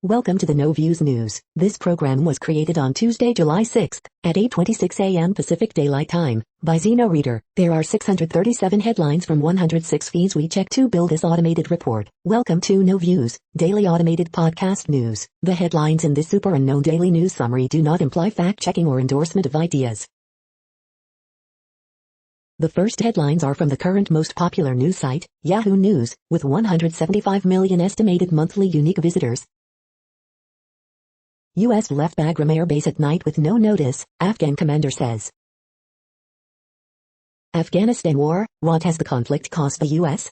Welcome to the No Views News. This program was created on Tuesday, July 6th, at 8:26 a.m. Pacific Daylight Time, by Zeno Reader. There are 637 headlines from 106 feeds we check to build this automated report. Welcome to No Views, daily automated podcast news. The headlines in this super unknown daily news summary do not imply fact-checking or endorsement of ideas. The first headlines are from the current most popular news site, Yahoo News, with 175 million estimated monthly unique visitors. U.S. left Bagram Air Base at night with no notice, Afghan commander says. Afghanistan war, what has the conflict cost the U.S.?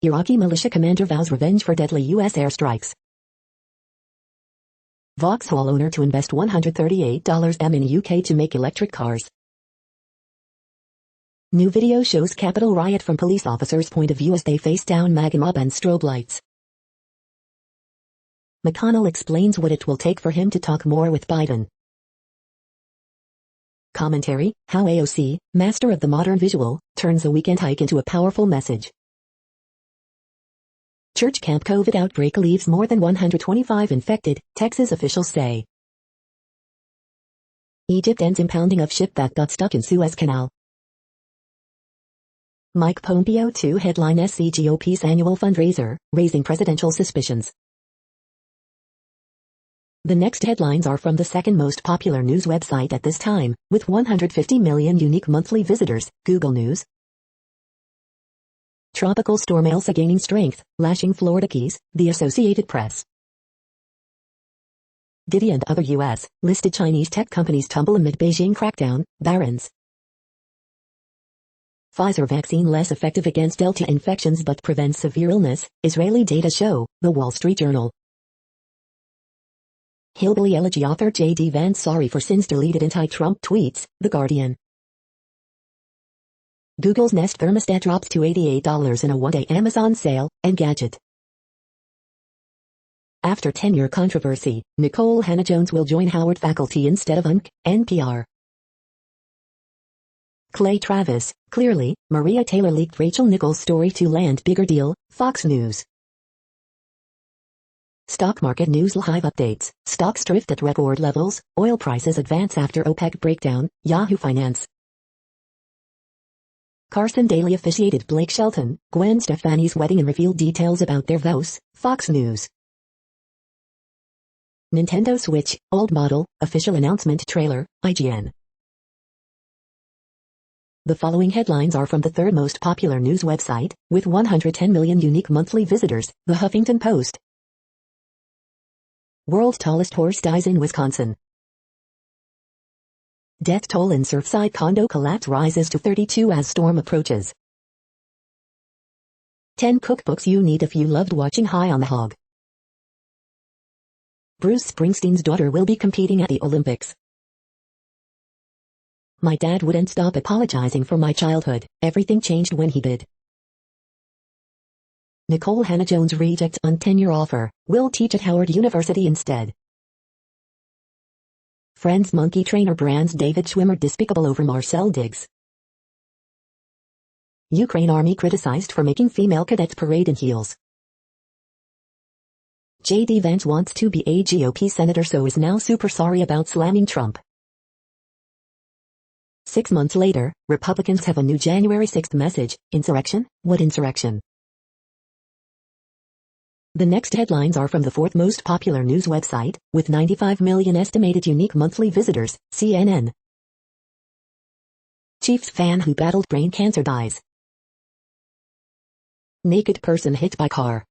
Iraqi militia commander vows revenge for deadly U.S. airstrikes. Vauxhall owner to invest $138 in UK to make electric cars. New video shows Capitol riot from police officers' point of view as they face down MAGA mob and strobe lights. McConnell explains what it will take for him to talk more with Biden. Commentary, how AOC, master of the modern visual, turns a weekend hike into a powerful message. Church camp COVID outbreak leaves more than 125 infected, Texas officials say. Egypt ends impounding of ship that got stuck in Suez Canal. Mike Pompeo to headline SCGOP's annual fundraiser, raising presidential suspicions. The next headlines are from the second most popular news website at this time, with 150 million unique monthly visitors, Google News. Tropical storm Elsa gaining strength, lashing Florida Keys, the Associated Press. Diddy and other U.S.-listed Chinese tech companies tumble amid Beijing crackdown, Barron's. Pfizer vaccine less effective against Delta infections but prevents severe illness, Israeli data show, The Wall Street Journal. Hillbilly Elegy author J.D. Vance sorry for sins deleted anti-Trump tweets, The Guardian. Google's Nest thermostat drops to $88 in a one-day Amazon sale, Engadget. After 10-year controversy, Nikole Hannah-Jones will join Howard faculty instead of UNC, NPR. Clay Travis, clearly, Maria Taylor leaked Rachel Nichols' story to land bigger deal, Fox News. Stock market news live updates, stocks drift at record levels, oil prices advance after OPEC breakdown, Yahoo Finance. Carson Daly officiated Blake Shelton, Gwen Stefani's wedding and revealed details about their vows, Fox News. Nintendo Switch, old model, official announcement trailer, IGN. The following headlines are from the third most popular news website, with 110 million unique monthly visitors, The Huffington Post. World's tallest horse dies in Wisconsin. Death toll in Surfside condo collapse rises to 32 as storm approaches. 10 cookbooks you need if you loved watching High on the Hog. Bruce Springsteen's daughter will be competing at the Olympics. My dad wouldn't stop apologizing for my childhood, everything changed when he did. Nikole Hannah-Jones rejects on-tenure offer, will teach at Howard University instead. Friends monkey trainer brands David Schwimmer despicable over Marcel Diggs. Ukraine army criticized for making female cadets parade in heels. J.D. Vance wants to be a GOP senator so is now super sorry about slamming Trump. 6 months later, Republicans have a new January 6th message, insurrection? What insurrection? The next headlines are from the fourth most popular news website, with 95 million estimated unique monthly visitors, CNN. Chiefs fan who battled brain cancer dies. Naked person hit by car.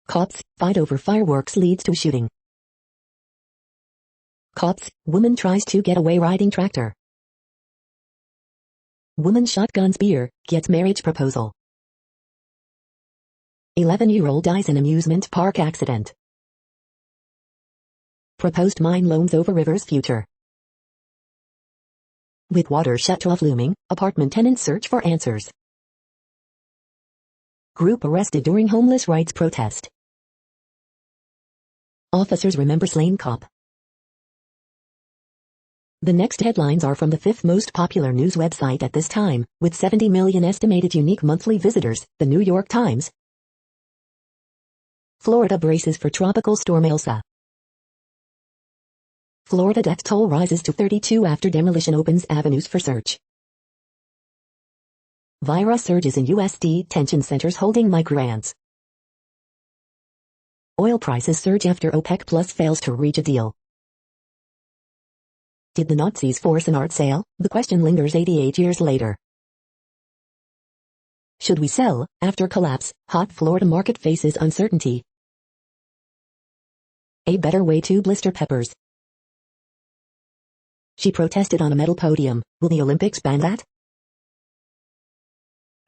Cops, fight over fireworks leads to shooting. Cops, woman tries to get away riding tractor. Woman shotguns beer, gets marriage proposal. 11-year-old dies in amusement park accident. Proposed mine loans over river's future. With water shut-off looming, apartment tenants search for answers. Group arrested during homeless rights protest. Officers remember slain cop. The next headlines are from the fifth most popular news website at this time, with 70 million estimated unique monthly visitors, The New York Times. Florida braces for tropical storm Elsa. Florida death toll rises to 32 after demolition opens avenues for search. Virus surges in U.S. detention centers holding migrants. Oil prices surge after OPEC Plus fails to reach a deal. Did the Nazis force an art sale? The question lingers 88 years later. Should we sell? After collapse, hot Florida market faces uncertainty. A better way to blister peppers. She protested on a medal podium. Will the Olympics ban that?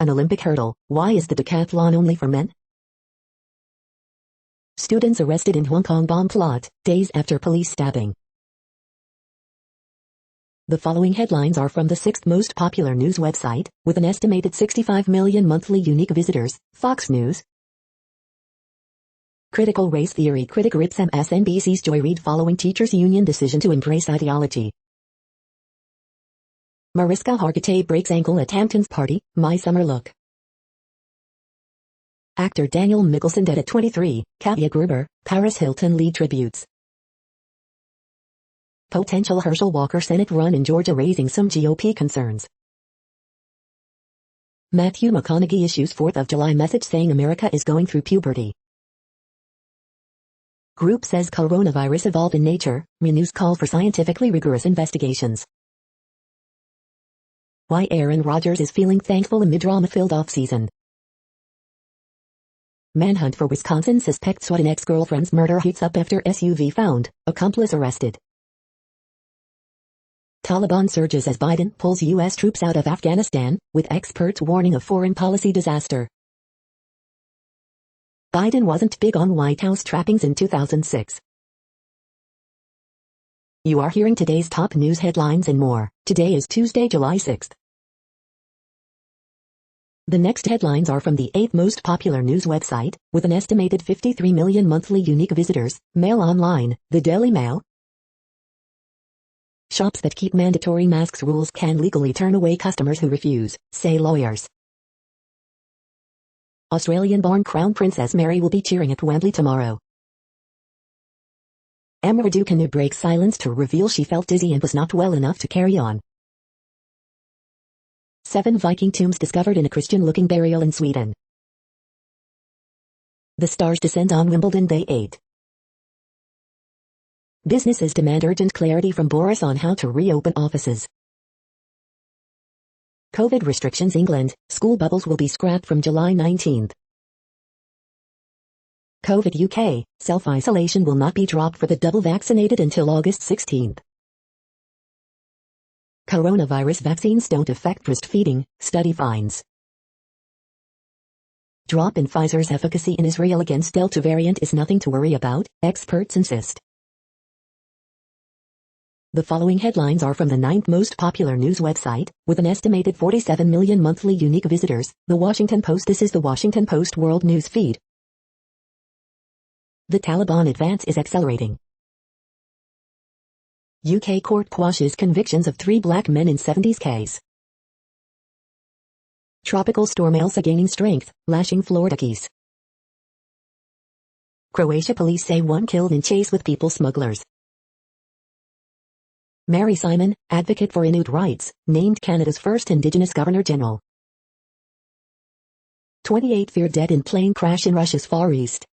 An Olympic hurdle. Why is the decathlon only for men? Students arrested in Hong Kong bomb plot, days after police stabbing. The following headlines are from the 6th most popular news website, with an estimated 65 million monthly unique visitors, Fox News. Critical race theory critic rips MSNBC's Joy Reid following teachers' union decision to embrace ideology. Mariska Hargitay breaks ankle at Hamptons party, my summer look. Actor Daniel Mickelson dead at 23, Katia Gruber, Paris Hilton lead tributes. Potential Herschel Walker Senate run in Georgia raising some GOP concerns. Matthew McConaughey issues 4th of July message saying America is going through puberty. Group says coronavirus evolved in nature, renews call for scientifically rigorous investigations. Why Aaron Rodgers is feeling thankful amid drama-filled offseason. Manhunt for Wisconsin suspect swat an ex-girlfriend's murder heats up after SUV found, accomplice arrested. Taliban surges as Biden pulls U.S. troops out of Afghanistan, with experts warning of foreign policy disaster. Biden wasn't big on White House trappings in 2006. You are hearing today's top news headlines and more. Today is Tuesday, July 6th. The next headlines are from the 8th most popular news website, with an estimated 53 million monthly unique visitors, Mail Online, the Daily Mail. Shops that keep mandatory masks rules can legally turn away customers who refuse, say lawyers. Australian-born Crown Princess Mary will be cheering at Wembley tomorrow. Emma Raducanu breaks silence to reveal she felt dizzy and was not well enough to carry on. 7 Viking tombs discovered in a Christian-looking burial in Sweden. The Stars descend on Wimbledon Day 8. Businesses demand urgent clarity from Boris on how to reopen offices. COVID restrictions England, school bubbles will be scrapped from July 19. COVID UK, self-isolation will not be dropped for the double vaccinated until August 16. Coronavirus vaccines don't affect breastfeeding, study finds. Drop in Pfizer's efficacy in Israel against Delta variant is nothing to worry about, experts insist. The following headlines are from the 9th most popular news website, with an estimated 47 million monthly unique visitors, The Washington Post. This is the Washington Post World News Feed. The Taliban advance is accelerating. UK court quashes convictions of 3 black men in 70s case. Tropical storm Elsa gaining strength, lashing Florida Keys. Croatia police say 1 killed in chase with people smugglers. Mary Simon, advocate for Inuit rights, named Canada's first Indigenous Governor-General. 28 feared dead in plane crash in Russia's Far East.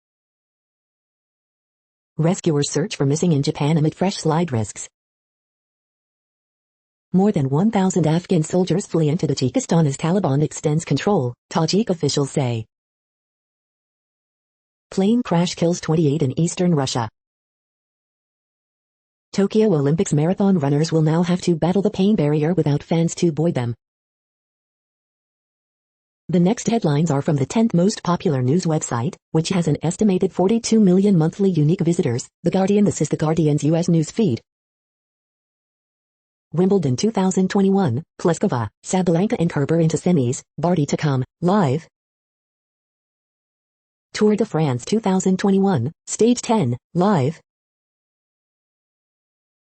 Rescuers search for missing in Japan amid fresh slide risks. More than 1,000 Afghan soldiers flee into Tajikistan as Taliban extends control, Tajik officials say. Plane crash kills 28 in eastern Russia. Tokyo Olympics marathon runners will now have to battle the pain barrier without fans to buoy them. The next headlines are from the 10th most popular news website, which has an estimated 42 million monthly unique visitors, The Guardian. This is The Guardian's U.S. news feed. Wimbledon 2021, Pliskova, Sabalenka and Kerber into semis, Barty to come, live. Tour de France 2021, Stage 10, live.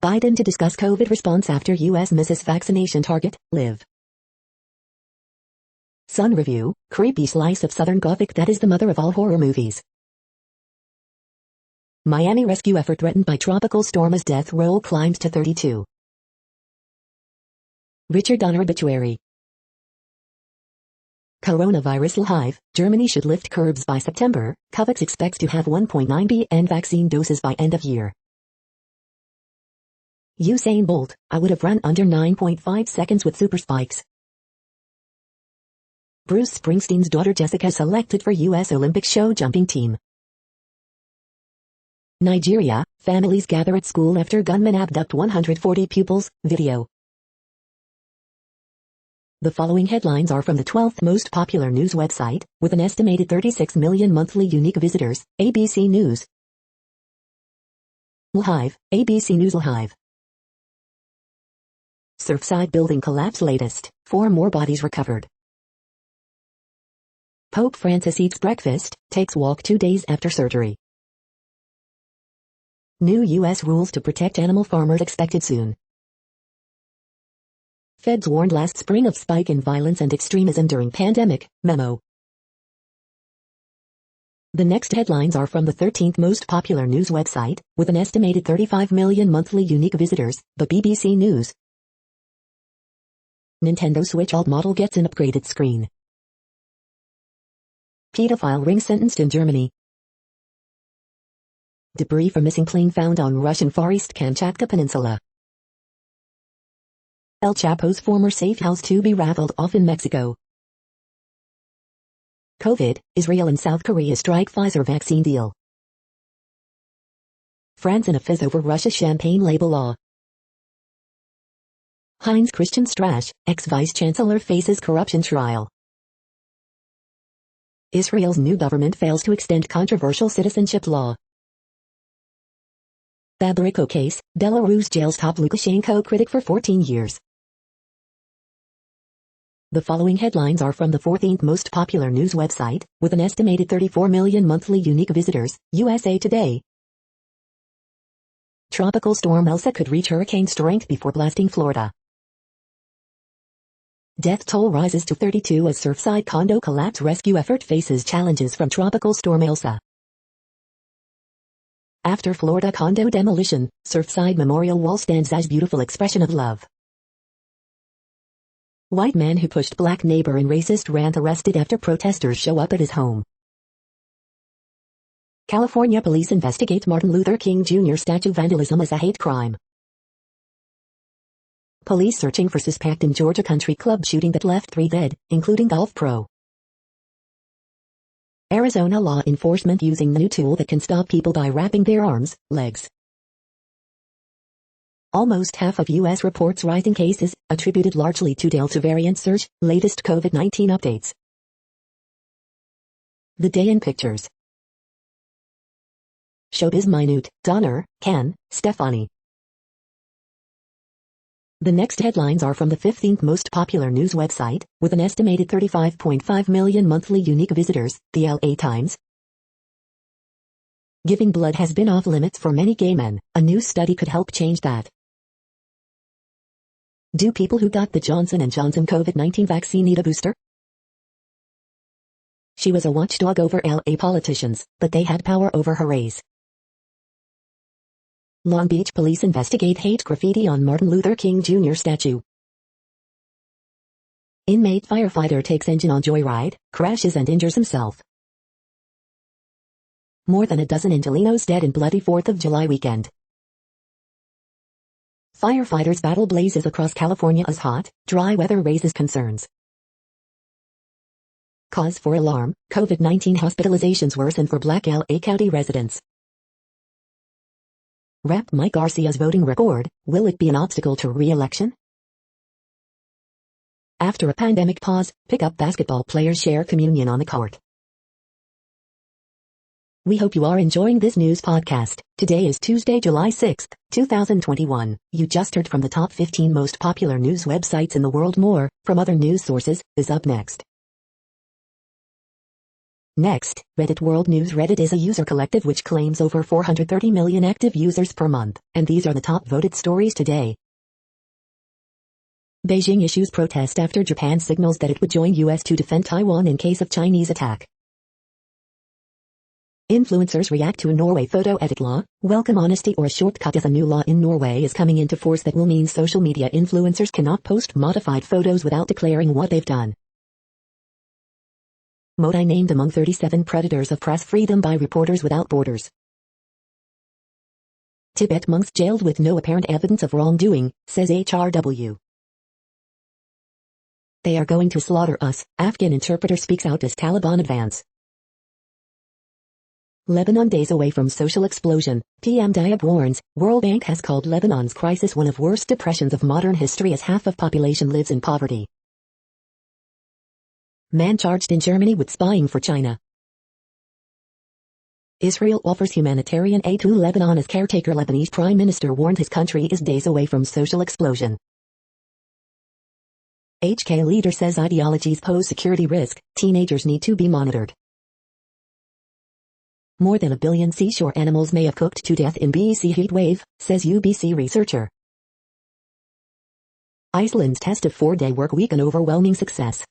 Biden to discuss COVID response after U.S. misses vaccination target, live. Sun Review, creepy slice of Southern Gothic that is the mother of all horror movies. Miami rescue effort threatened by tropical storm as death roll climbs to 32. Richard Donner obituary. Coronavirus live, Germany should lift curbs by September. COVAX expects to have 1.9 billion vaccine doses by end of year. Usain Bolt, I would have run under 9.5 seconds with super spikes. Bruce Springsteen's daughter Jessica selected for U.S. Olympic show jumping team. Nigeria, families gather at school after gunmen abduct 140 pupils, video. The following headlines are from the 12th most popular news website, with an estimated 36 million monthly unique visitors, ABC News. Live, ABC News Live. Surfside building collapse latest, 4 more bodies recovered. Pope Francis eats breakfast, takes walk 2 days after surgery. New U.S. rules to protect animal farmers expected soon. Feds warned last spring of spike in violence and extremism during pandemic, memo. The next headlines are from the 13th most popular news website, with an estimated 35 million monthly unique visitors, the BBC News. Nintendo Switch alt model gets an upgraded screen. Pedophile ring sentenced in Germany. Debris from missing plane found on Russian Far East Kamchatka Peninsula. El Chapo's former safe house to be raffled off in Mexico. COVID, Israel and South Korea strike Pfizer vaccine deal. France in a fizz over Russia's champagne label law. Heinz Christian Strache, ex-vice-chancellor faces corruption trial. Israel's new government fails to extend controversial citizenship law. Babariko case, Belarus jails top Lukashenko critic for 14 years. The following headlines are from the 14th most popular news website, with an estimated 34 million monthly unique visitors, USA Today. Tropical storm Elsa could reach hurricane strength before blasting Florida. Death toll rises to 32 as Surfside condo collapse rescue effort faces challenges from Tropical Storm Elsa. After Florida condo demolition, Surfside Memorial Wall stands as beautiful expression of love. White man who pushed black neighbor in racist rant arrested after protesters show up at his home. California police investigate Martin Luther King Jr. statue vandalism as a hate crime. Police searching for suspect in Georgia country club shooting that left 3 dead, including golf pro. Arizona law enforcement using the new tool that can stop people by wrapping their arms, legs. Almost half of U.S. reports rising cases, attributed largely to Delta variant surge, latest COVID-19 updates. The day in pictures. Showbiz minute, Donner, Ken, Stefani. The next headlines are from the 15th most popular news website, with an estimated 35.5 million monthly unique visitors, the LA Times. Giving blood has been off limits for many gay men, a new study could help change that. Do people who got the Johnson & Johnson COVID-19 vaccine need a booster? She was a watchdog over LA politicians, but they had power over her race. Long Beach police investigate hate graffiti on Martin Luther King Jr. statue. Inmate firefighter takes engine on joyride, crashes and injures himself. More than a dozen Angelenos dead in bloody 4th of July weekend. Firefighters battle blazes across California as hot, dry weather raises concerns. Cause for alarm, COVID-19 hospitalizations worsen for Black LA County residents. Rep. Mike Garcia's voting record, will it be an obstacle to re-election? After a pandemic pause, pickup basketball players share communion on the court. We hope you are enjoying this news podcast. Today is Tuesday, July 6, 2021. You just heard from the top 15 most popular news websites in the world. More, from other news sources, is up next. Next, Reddit World News. Reddit is a user collective which claims over 430 million active users per month, and these are the top voted stories today. Beijing issues protest after Japan signals that it would join US to defend Taiwan in case of Chinese attack. Influencers react to a Norway photo edit law. Welcome honesty or a shortcut as a new law in Norway is coming into force that will mean social media influencers cannot post modified photos without declaring what they've done. Modi named among 37 predators of press freedom by Reporters Without Borders. Tibet monks jailed with no apparent evidence of wrongdoing, says HRW. They are going to slaughter us, Afghan interpreter speaks out as Taliban advance. Lebanon days away from social explosion, PM Diab warns, World Bank has called Lebanon's crisis one of worst depressions of modern history as half of population lives in poverty. Man charged in Germany with spying for China. Israel offers humanitarian aid to Lebanon as caretaker. Lebanese Prime Minister warned his country is days away from social explosion. HK leader says ideologies pose security risk, teenagers need to be monitored. More than 1 billion seashore animals may have cooked to death in BC heat wave, says UBC researcher. Iceland's test of 4-day work week an overwhelming success.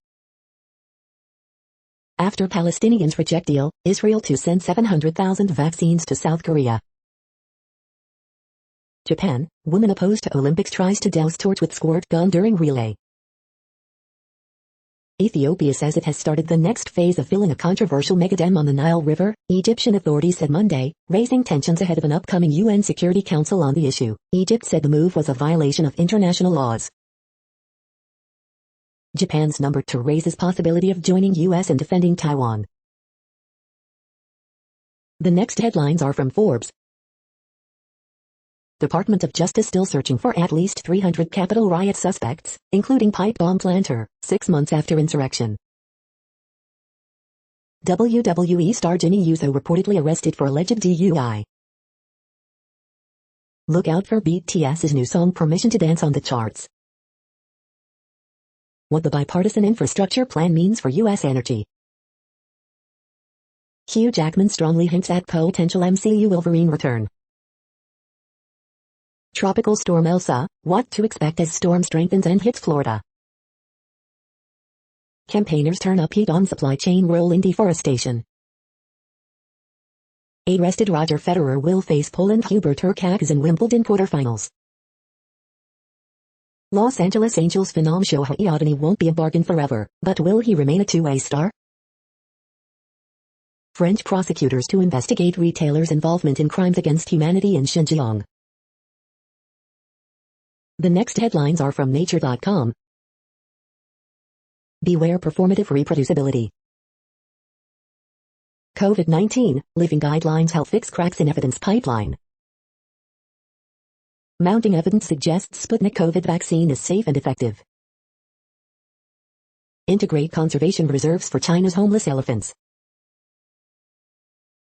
After Palestinians reject deal, Israel to send 700,000 vaccines to South Korea. Japan, woman opposed to Olympics tries to douse torch with squirt gun during relay. Ethiopia says it has started the next phase of filling a controversial megadam on the Nile River, Egyptian authorities said Monday, raising tensions ahead of an upcoming UN Security Council on the issue. Egypt said the move was a violation of international laws. Japan's number 2 raises possibility of joining US in defending Taiwan. The next headlines are from Forbes. Department of Justice still searching for at least 300 Capitol riot suspects, including pipe bomb planter, 6 months after insurrection. WWE star Jimmy Uso reportedly arrested for alleged DUI. Look out for BTS's new song Permission to Dance on the charts. What the bipartisan infrastructure plan means for U.S. energy. Hugh Jackman strongly hints at potential MCU Wolverine return. Tropical storm Elsa, what to expect as storm strengthens and hits Florida. Campaigners turn up heat on supply chain rolling deforestation. Arrested Roger Federer will face Poland Hubert Hurkacz in Wimbledon quarterfinals. Los Angeles Angels phenom Shohei Ohtani won't be a bargain forever, but will he remain a two-way star? French prosecutors to investigate retailers' involvement in crimes against humanity in Xinjiang. The next headlines are from Nature.com. Beware performative reproducibility. COVID-19, living guidelines help fix cracks in evidence pipeline. Mounting evidence suggests Sputnik COVID vaccine is safe and effective. Integrate conservation reserves for China's homeless elephants.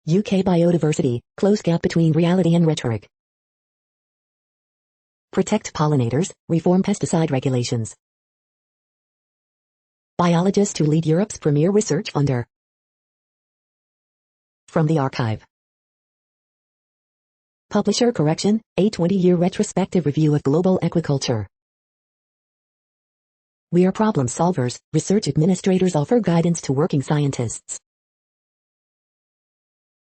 UK biodiversity, close gap between reality and rhetoric. Protect pollinators, reform pesticide regulations. Biologist to lead Europe's premier research funder. From the archive. Publisher correction, a 20-year retrospective review of global aquaculture. We are problem solvers, research administrators offer guidance to working scientists.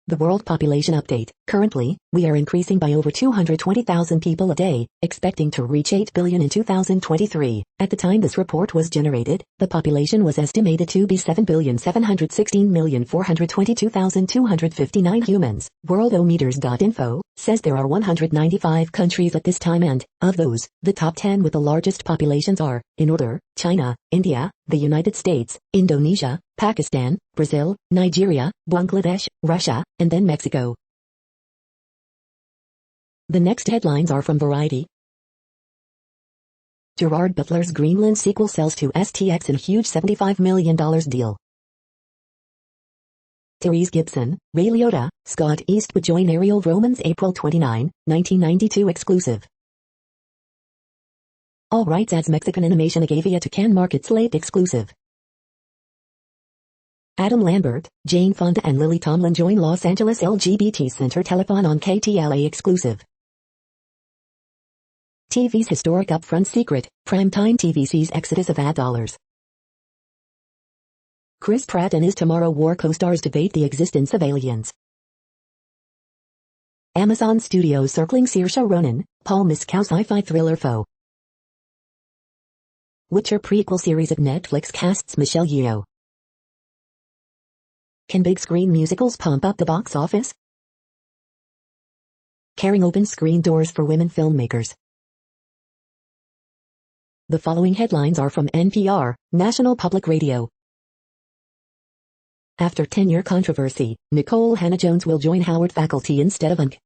The World Population Update. Currently, we are increasing by over 220,000 people a day, expecting to reach 8 billion in 2023. At the time this report was generated, the population was estimated to be 7,716,422,259 humans. Worldometers.info says there are 195 countries at this time and, of those, the top 10 with the largest populations are, in order, China, India, the United States, Indonesia, Pakistan, Brazil, Nigeria, Bangladesh, Russia, and then Mexico. The next headlines are from Variety. Gerard Butler's Greenland sequel sells to STX in huge $75 million deal. Therese Gibson, Ray Liotta, Scott Eastwood join Ariel Romans April 29, 1992 exclusive. All rights adds Mexican animation Agavia to Cannes markets late exclusive. Adam Lambert, Jane Fonda and Lily Tomlin join Los Angeles LGBT Center Telethon on KTLA exclusive. TV's historic upfront secret, primetime TV sees exodus of ad dollars. Chris Pratt and his Tomorrow War co-stars debate the existence of aliens. Amazon Studios circling Saoirse Ronan, Paul Mescal sci-fi thriller foe. Witcher prequel series at Netflix casts Michelle Yeoh. Can big screen musicals pump up the box office? Caring opens screen doors for women filmmakers. The following headlines are from NPR, National Public Radio. After 10-year controversy, Nikole Hannah-Jones will join Howard faculty instead of UNC.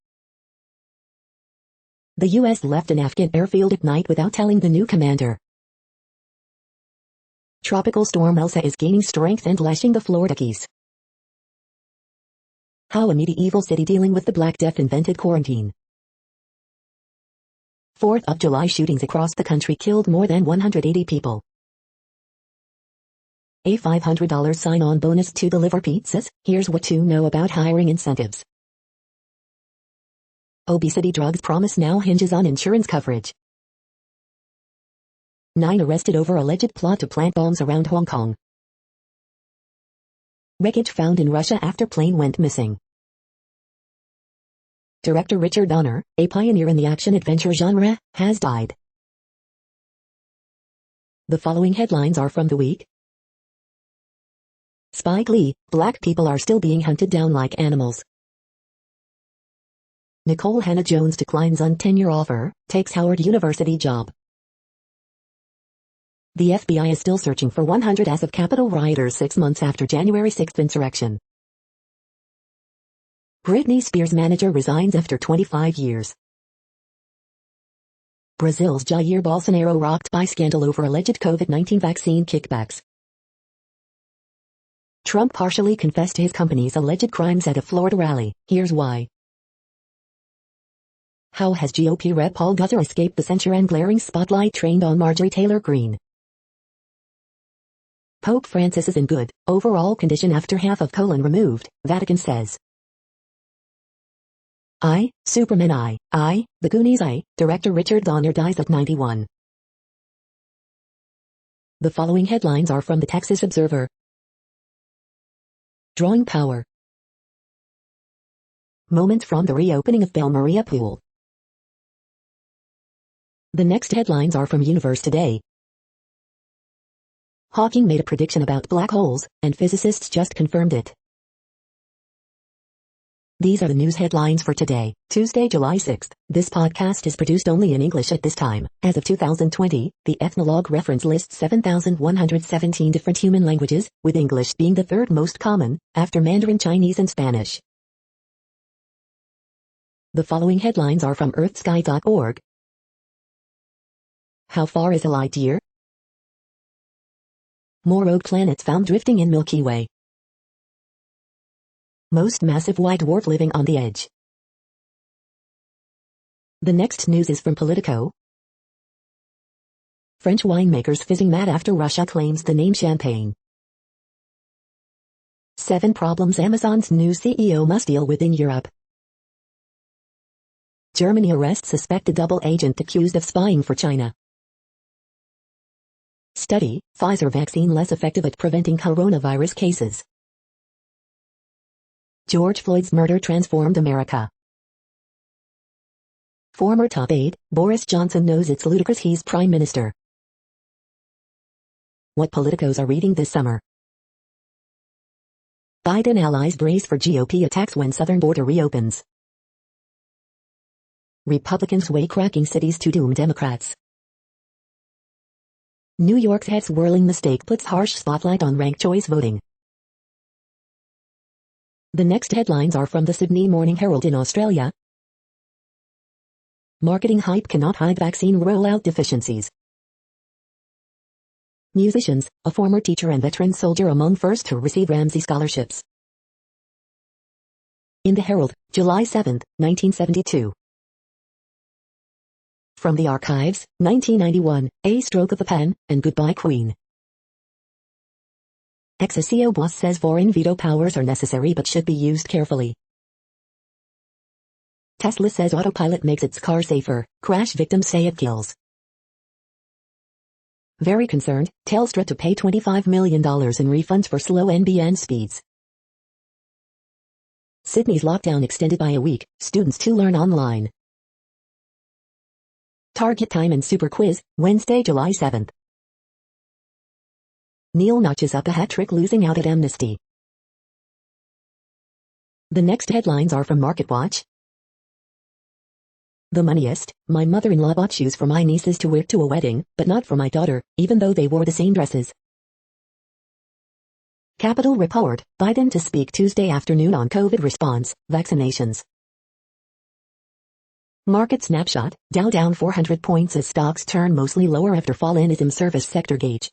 The U.S. left an Afghan airfield at night without telling the new commander. Tropical storm Elsa is gaining strength and lashing the Florida Keys. How a medieval city dealing with the Black Death invented quarantine. 4th of July shootings across the country killed more than 180 people. A $500 sign-on bonus to deliver pizzas. Here's what to know about hiring incentives. Obesity drugs promise now hinges on insurance coverage. 9 arrested over alleged plot to plant bombs around Hong Kong. Wreckage found in Russia after plane went missing. Director Richard Donner, a pioneer in the action-adventure genre, has died. The following headlines are from The Week. Spike Lee, black people are still being hunted down like animals. Nikole Hannah-Jones declines on tenure offer, takes Howard University job. The FBI is still searching for 100 as of Capitol rioters 6 months after January 6 insurrection. Britney Spears' manager resigns after 25 years. Brazil's Jair Bolsonaro rocked by scandal over alleged COVID-19 vaccine kickbacks. Trump partially confessed his company's alleged crimes at a Florida rally. Here's why. How has GOP Rep Paul Gosar escaped the censure and glaring spotlight trained on Marjorie Taylor Greene? Pope Francis is in good, overall condition after half of colon removed, Vatican says. Superman The Goonies Director Richard Donner dies at 91. The following headlines are from the Texas Observer. Drawing power. Moment from the reopening of Belle Maria Pool. The next headlines are from Universe Today. Hawking made a prediction about black holes, and physicists just confirmed it. These are the news headlines for today, Tuesday, July 6th. This podcast is produced only in English at this time. As of 2020, the Ethnologue reference lists 7,117 different human languages, with English being the third most common, after Mandarin Chinese and Spanish. The following headlines are from earthsky.org. How far is a light year? More rogue planets found drifting in Milky Way. Most massive white dwarf living on the edge. The next news is from Politico. French winemakers fizzing mad after Russia claims the name champagne. 7 problems Amazon's new CEO must deal with in Europe. Germany arrests suspected double agent accused of spying for China. Study, Pfizer vaccine less effective at preventing coronavirus cases. George Floyd's murder transformed America. Former top aide, Boris Johnson knows it's ludicrous he's prime minister. What politicos are reading this summer. Biden allies brace for GOP attacks when southern border reopens. Republicans weigh cracking cities to doom Democrats. New York's head-swirling mistake puts harsh spotlight on ranked choice voting. The next headlines are from the Sydney Morning Herald in Australia. Marketing hype cannot hide vaccine rollout deficiencies. Musicians, a former teacher and veteran soldier among first to receive Ramsey scholarships. In the Herald, July 7, 1972. From the archives, 1991, A Stroke of the Pen, and Goodbye Queen. Ex-CEO boss says foreign veto powers are necessary but should be used carefully. Tesla says autopilot makes its car safer, crash victims say it kills. Very concerned, Telstra to pay $25 million in refunds for slow NBN speeds. Sydney's lockdown extended by a week, students to learn online. Target time and super quiz, Wednesday, July 7th. Neil notches up a hat-trick losing out at Amnesty. The next headlines are from MarketWatch. The Moneyist, my mother-in-law bought shoes for my nieces to wear to a wedding, but not for my daughter, even though they wore the same dresses. Capital Report, Biden to speak Tuesday afternoon on COVID response, vaccinations. Market snapshot, Dow down 400 points as stocks turn mostly lower after fall in ISM service sector gauge.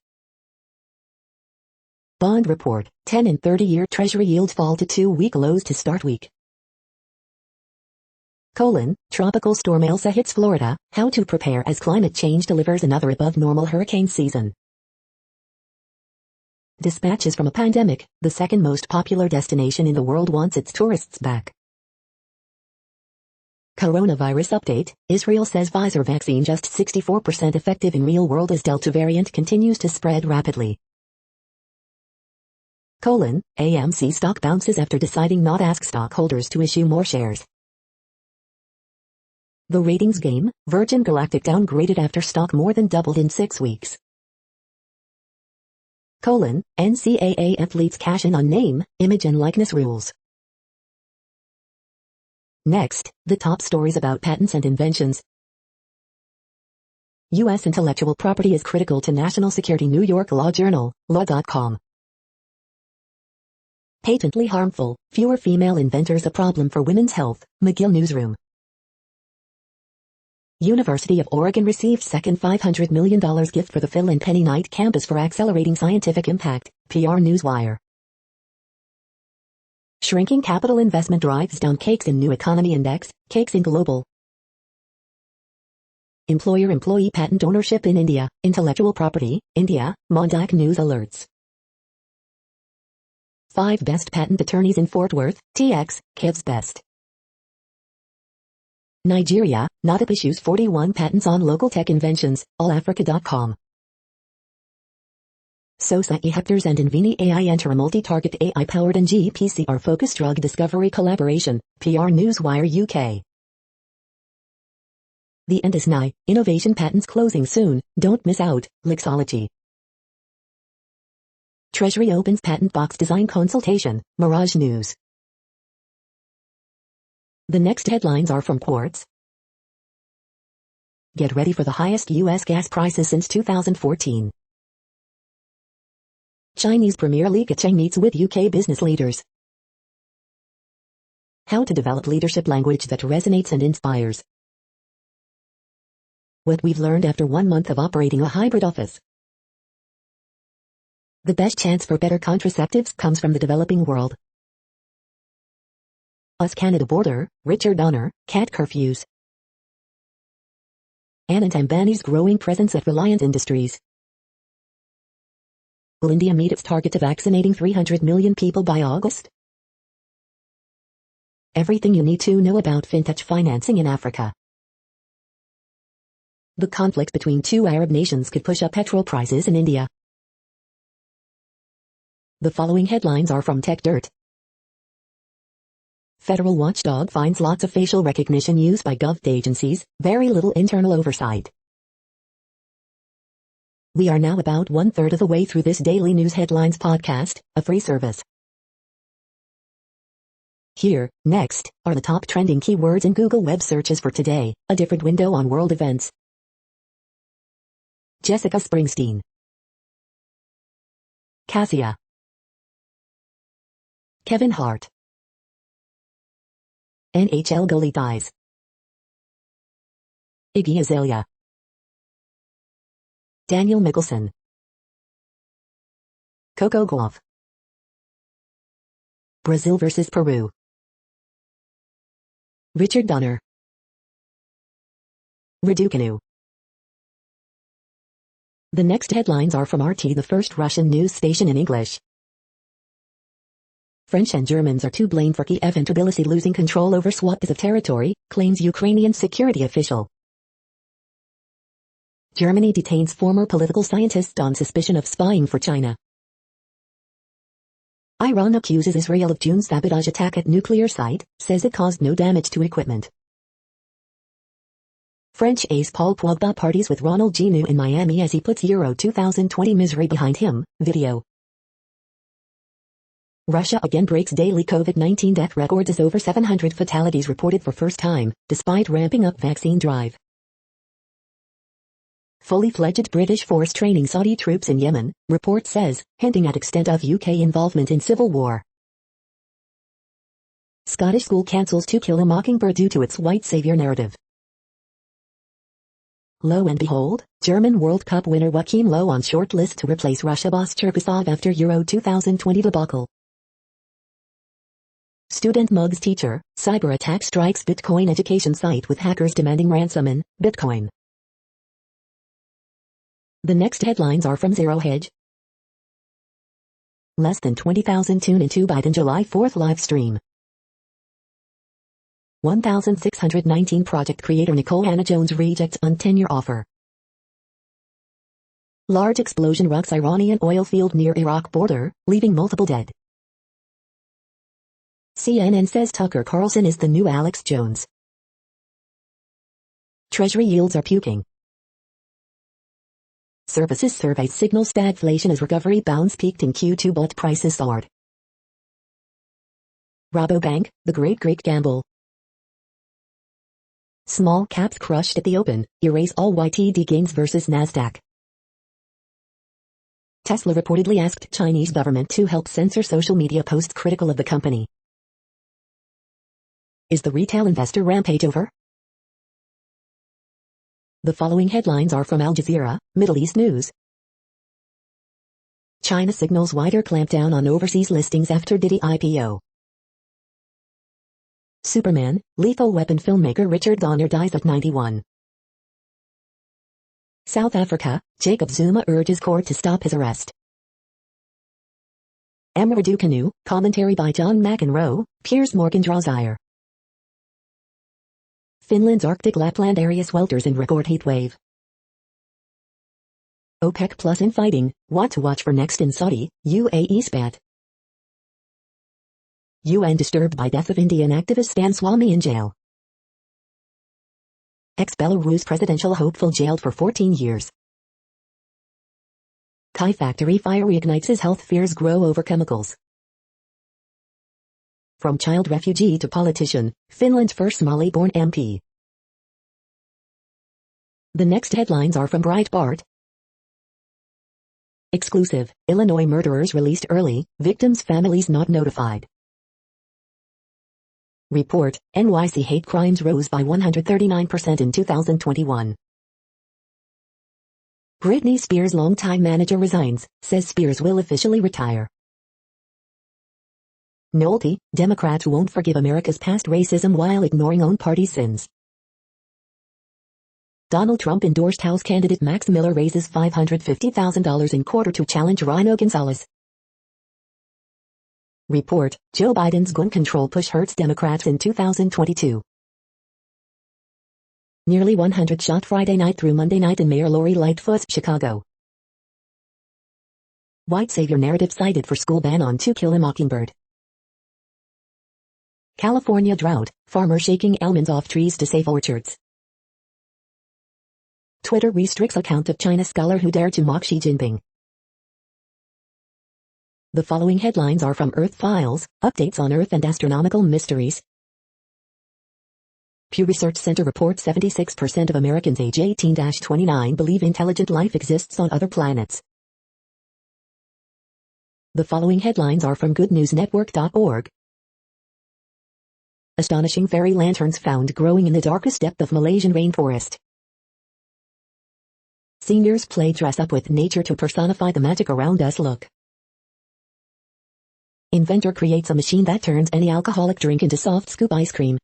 Bond report, 10 and 30-year Treasury yields fall to 2-week lows to start week. Tropical storm Elsa hits Florida, how to prepare as climate change delivers another above-normal hurricane season. Dispatches from a pandemic, the second most popular destination in the world wants its tourists back. Coronavirus update, Israel says Pfizer vaccine just 64% effective in real world as Delta variant continues to spread rapidly. AMC stock bounces after deciding not ask stockholders to issue more shares. The ratings game, Virgin Galactic downgraded after stock more than doubled in 6 weeks. NCAA athletes cash in on name, image and likeness rules. Next, the top stories about patents and inventions. U.S. intellectual property is critical to national security. New York Law Journal, law.com. Patently harmful, fewer female inventors a problem for women's health, McGill Newsroom. University of Oregon received second $500 million gift for the Phil and Penny Knight campus for accelerating scientific impact, PR Newswire. Shrinking capital investment drives down Cakes in New Economy Index, Cakes in Global. Employer-employee patent ownership in India, intellectual property, India, Mondak News alerts. 5 best patent attorneys in Fort Worth, TX, Kev's best. Nigeria, NADAP issues 41 patents on local tech inventions, allafrica.com. Sosa eHectors and Inveni AI enter a multi-target AI-powered and GPCR-focused drug discovery collaboration, PR Newswire UK. The end is nigh, innovation patents closing soon, don't miss out, Lixology. Treasury opens patent box design consultation, Mirage News. The next headlines are from Quartz. Get ready for the highest U.S. gas prices since 2014. Chinese Premier Li Keqiang meets with UK business leaders. How to develop leadership language that resonates and inspires. What we've learned after 1 month of operating a hybrid office. The best chance for better contraceptives comes from the developing world. US-Canada border, Richard Donner, cat curfews. Anand Ambani's growing presence at Reliant Industries. Will India meet its target of vaccinating 300 million people by August? Everything you need to know about fintech financing in Africa. The conflict between 2 Arab nations could push up petrol prices in India. The following headlines are from TechDirt. Federal watchdog finds lots of facial recognition used by gov agencies, very little internal oversight. We are now about 1/3 of the way through this daily news headlines podcast, a free service. Here, next, are the top trending keywords in Google web searches for today, a different window on world events. Jessica Springsteen. Cassia. Kevin Hart. NHL goalie dies. Iggy Azalea. Daniel Mickelson. Coco Gauff. Brazil vs. Peru. Richard Donner. Raducanu. The next headlines are from RT, the first Russian news station in English. French and Germans are to blame for Kiev and Tbilisi losing control over swaths of territory, claims Ukrainian security official. Germany detains former political scientist on suspicion of spying for China. Iran accuses Israel of June's sabotage attack at nuclear site, says it caused no damage to equipment. French ace Paul Pogba parties with Ronaldinho in Miami as he puts Euro 2020 misery behind him, video. Russia again breaks daily COVID-19 death records as over 700 fatalities reported for first time, despite ramping up vaccine drive. Fully fledged British force training Saudi troops in Yemen, report says, hinting at extent of UK involvement in civil war. Scottish school cancels To Kill a Mockingbird due to its white savior narrative. Lo and behold, German World Cup winner Joachim Low on short list to replace Russia boss Cherkasov after Euro 2020 debacle. Student mugs teacher, cyber attack strikes Bitcoin education site with hackers demanding ransom in Bitcoin. The next headlines are from Zero Hedge. Less than 20,000 tune into Biden July 4th live stream. 1,619 project creator Nicole Hannah-Jones rejects untenure offer. Large explosion rocks Iranian oil field near Iraq border, leaving multiple dead. CNN says Tucker Carlson is the new Alex Jones. Treasury yields are puking. Services survey signals stagflation as recovery bounce peaked in Q2 but prices soared. Rabobank, the great Greek gamble. Small caps crushed at the open, erase all YTD gains versus Nasdaq. Tesla reportedly asked Chinese government to help censor social media posts critical of the company. Is the retail investor rampage over? The following headlines are from Al Jazeera, Middle East News. China signals wider clampdown on overseas listings after Diddy IPO. Superman, Lethal Weapon filmmaker Richard Donner dies at 91. South Africa, Jacob Zuma urges court to stop his arrest. Amadou Kanu, commentary by John McEnroe, Piers Morgan draws ire. Finland's Arctic Lapland area swelters in record heat wave. OPEC Plus infighting, what to watch for next in Saudi, UAE spat. UN disturbed by death of Indian activist Stan Swamy in jail. Ex-Belarus presidential hopeful jailed for 14 years. Kai factory fire reignites as health fears grow over chemicals. From child refugee to politician, Finland's first Somali-born MP. The next headlines are from Breitbart. Exclusive, Illinois murderers released early, victims' families not notified. Report, NYC hate crimes rose by 139% in 2021. Britney Spears' longtime manager resigns, says Spears will officially retire. Nolte, Democrats won't forgive America's past racism while ignoring own party's sins. Donald Trump endorsed House candidate Max Miller raises $550,000 in quarter to challenge Rhino Gonzalez. Report, Joe Biden's gun control push hurts Democrats in 2022. Nearly 100 shot Friday night through Monday night in Mayor Lori Lightfoot's Chicago. White savior narrative cited for school ban on To Kill a Mockingbird. California drought, farmer shaking almonds off trees to save orchards. Twitter restricts account of China scholar who dared to mock Xi Jinping. The following headlines are from Earth Files, updates on Earth and astronomical mysteries. Pew Research Center reports 76% of Americans age 18-29 believe intelligent life exists on other planets. The following headlines are from goodnewsnetwork.org. Astonishing fairy lanterns found growing in the darkest depth of Malaysian rainforest. Seniors play dress up with nature to personify the magic around us. Look. Inventor creates a machine that turns any alcoholic drink into soft scoop ice cream.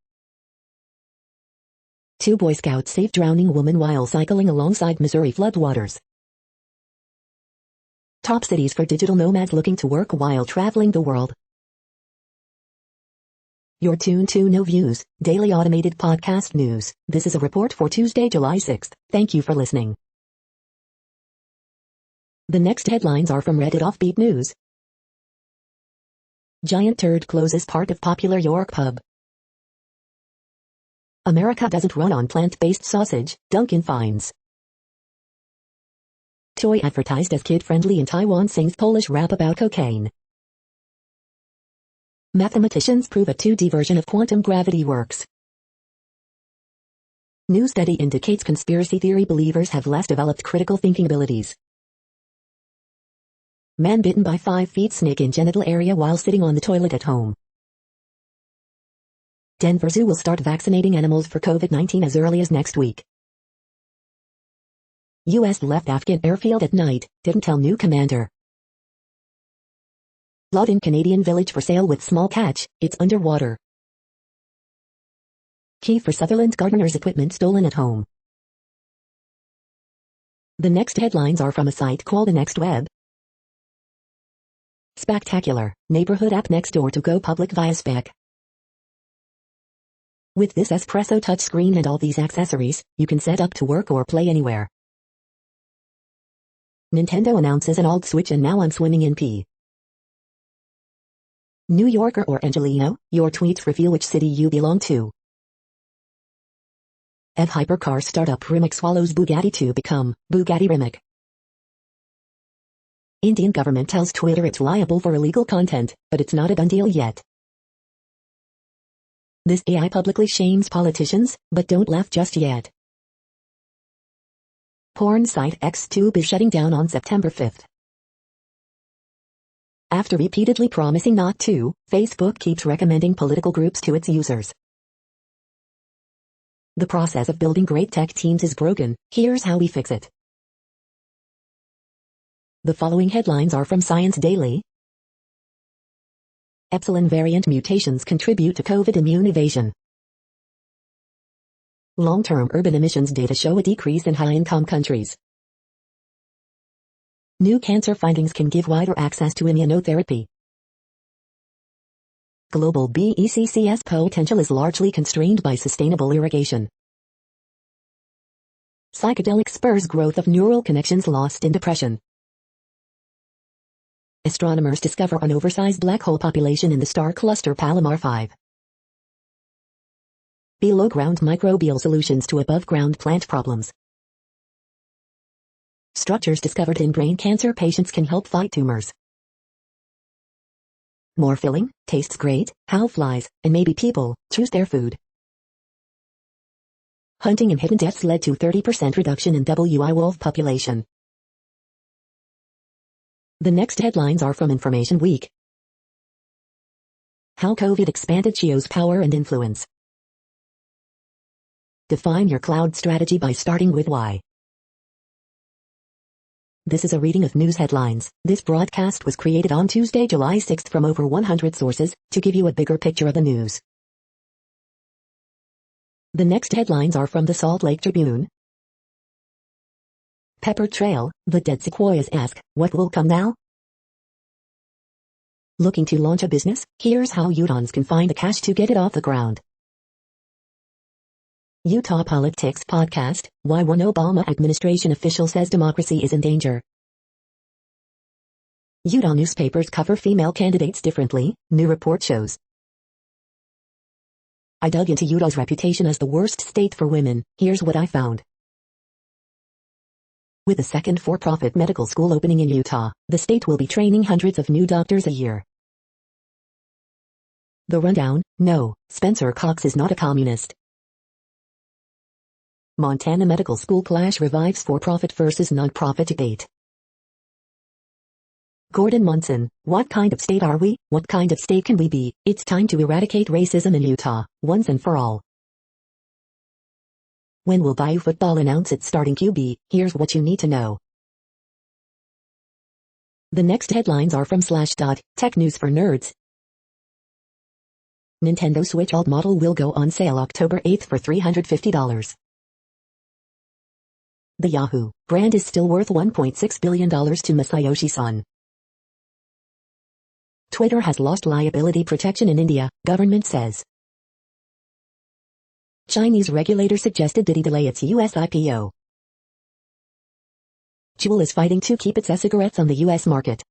2 Boy Scouts save drowning woman while cycling alongside Missouri floodwaters. Top cities for digital nomads looking to work while traveling the world. You're tuned to No Views, daily automated podcast news. This is a report for Tuesday, July 6th. Thank you for listening. The next headlines are from Reddit Offbeat News. Giant turd closes part of popular York pub. America doesn't run on plant-based sausage, Duncan finds. Toy advertised as kid-friendly in Taiwan sings Polish rap about cocaine. Mathematicians prove a 2D version of quantum gravity works. New study indicates conspiracy theory believers have less developed critical thinking abilities. Man bitten by 5 feet snake in genital area while sitting on the toilet at home. Denver Zoo will start vaccinating animals for COVID-19 as early as next week. U.S. left Afghan airfield at night, didn't tell new commander. Lot in Canadian village for sale with small catch, it's underwater. Key for Sutherland gardener's equipment stolen at home. The next headlines are from a site called The Next Web. Spectacular, neighborhood app next door to go public via spec. With this espresso touchscreen and all these accessories, you can set up to work or play anywhere. Nintendo announces an alt Switch and now I'm swimming in pee. New Yorker or Angelino, your tweets reveal which city you belong to. EV hypercar startup Rimac swallows Bugatti to become Bugatti Rimac. Indian government tells Twitter it's liable for illegal content, but it's not a done deal yet. This AI publicly shames politicians, but don't laugh just yet. Porn site Xtube is shutting down on September 5th. After repeatedly promising not to, Facebook keeps recommending political groups to its users. The process of building great tech teams is broken, here's how we fix it. The following headlines are from Science Daily. Epsilon variant mutations contribute to COVID immune evasion. Long-term urban emissions data show a decrease in high-income countries. New cancer findings can give wider access to immunotherapy. Global BECCS potential is largely constrained by sustainable irrigation. Psychedelic spurs growth of neural connections lost in depression. Astronomers discover an oversized black hole population in the star cluster Palomar 5. Below-ground microbial solutions to above-ground plant problems. Structures discovered in brain cancer patients can help fight tumors. More filling, tastes great, how flies, and maybe people, choose their food. Hunting and hidden deaths led to 30% reduction in WI wolf population. The next headlines are from Information Week. How COVID expanded Chio's power and influence. Define your cloud strategy by starting with why. This is a reading of news headlines. This broadcast was created on Tuesday, July 6th from over 100 sources, to give you a bigger picture of the news. The next headlines are from the Salt Lake Tribune. Pepper Trail, the dead sequoias ask, what will come now? Looking to launch a business? Here's how Utahns can find the cash to get it off the ground. Utah Politics Podcast, why one Obama administration official says democracy is in danger. Utah newspapers cover female candidates differently, new report shows. I dug into Utah's reputation as the worst state for women, here's what I found. With a second for-profit medical school opening in Utah, the state will be training hundreds of new doctors a year. The rundown, no, Spencer Cox is not a communist. Montana Medical School clash revives for-profit versus non-profit debate. Gordon Munson, what kind of state are we? What kind of state can we be? It's time to eradicate racism in Utah, once and for all. When will Bayou Football announce its starting QB? Here's what you need to know. The next headlines are from Slashdot, Tech News for Nerds. Nintendo Switch Alt model will go on sale October 8th for $350. The Yahoo brand is still worth $1.6 billion to Masayoshi Son. Twitter has lost liability protection in India, government says. Chinese regulator suggested Diddy delay its U.S. IPO. Juul is fighting to keep its e-cigarettes on the U.S. market.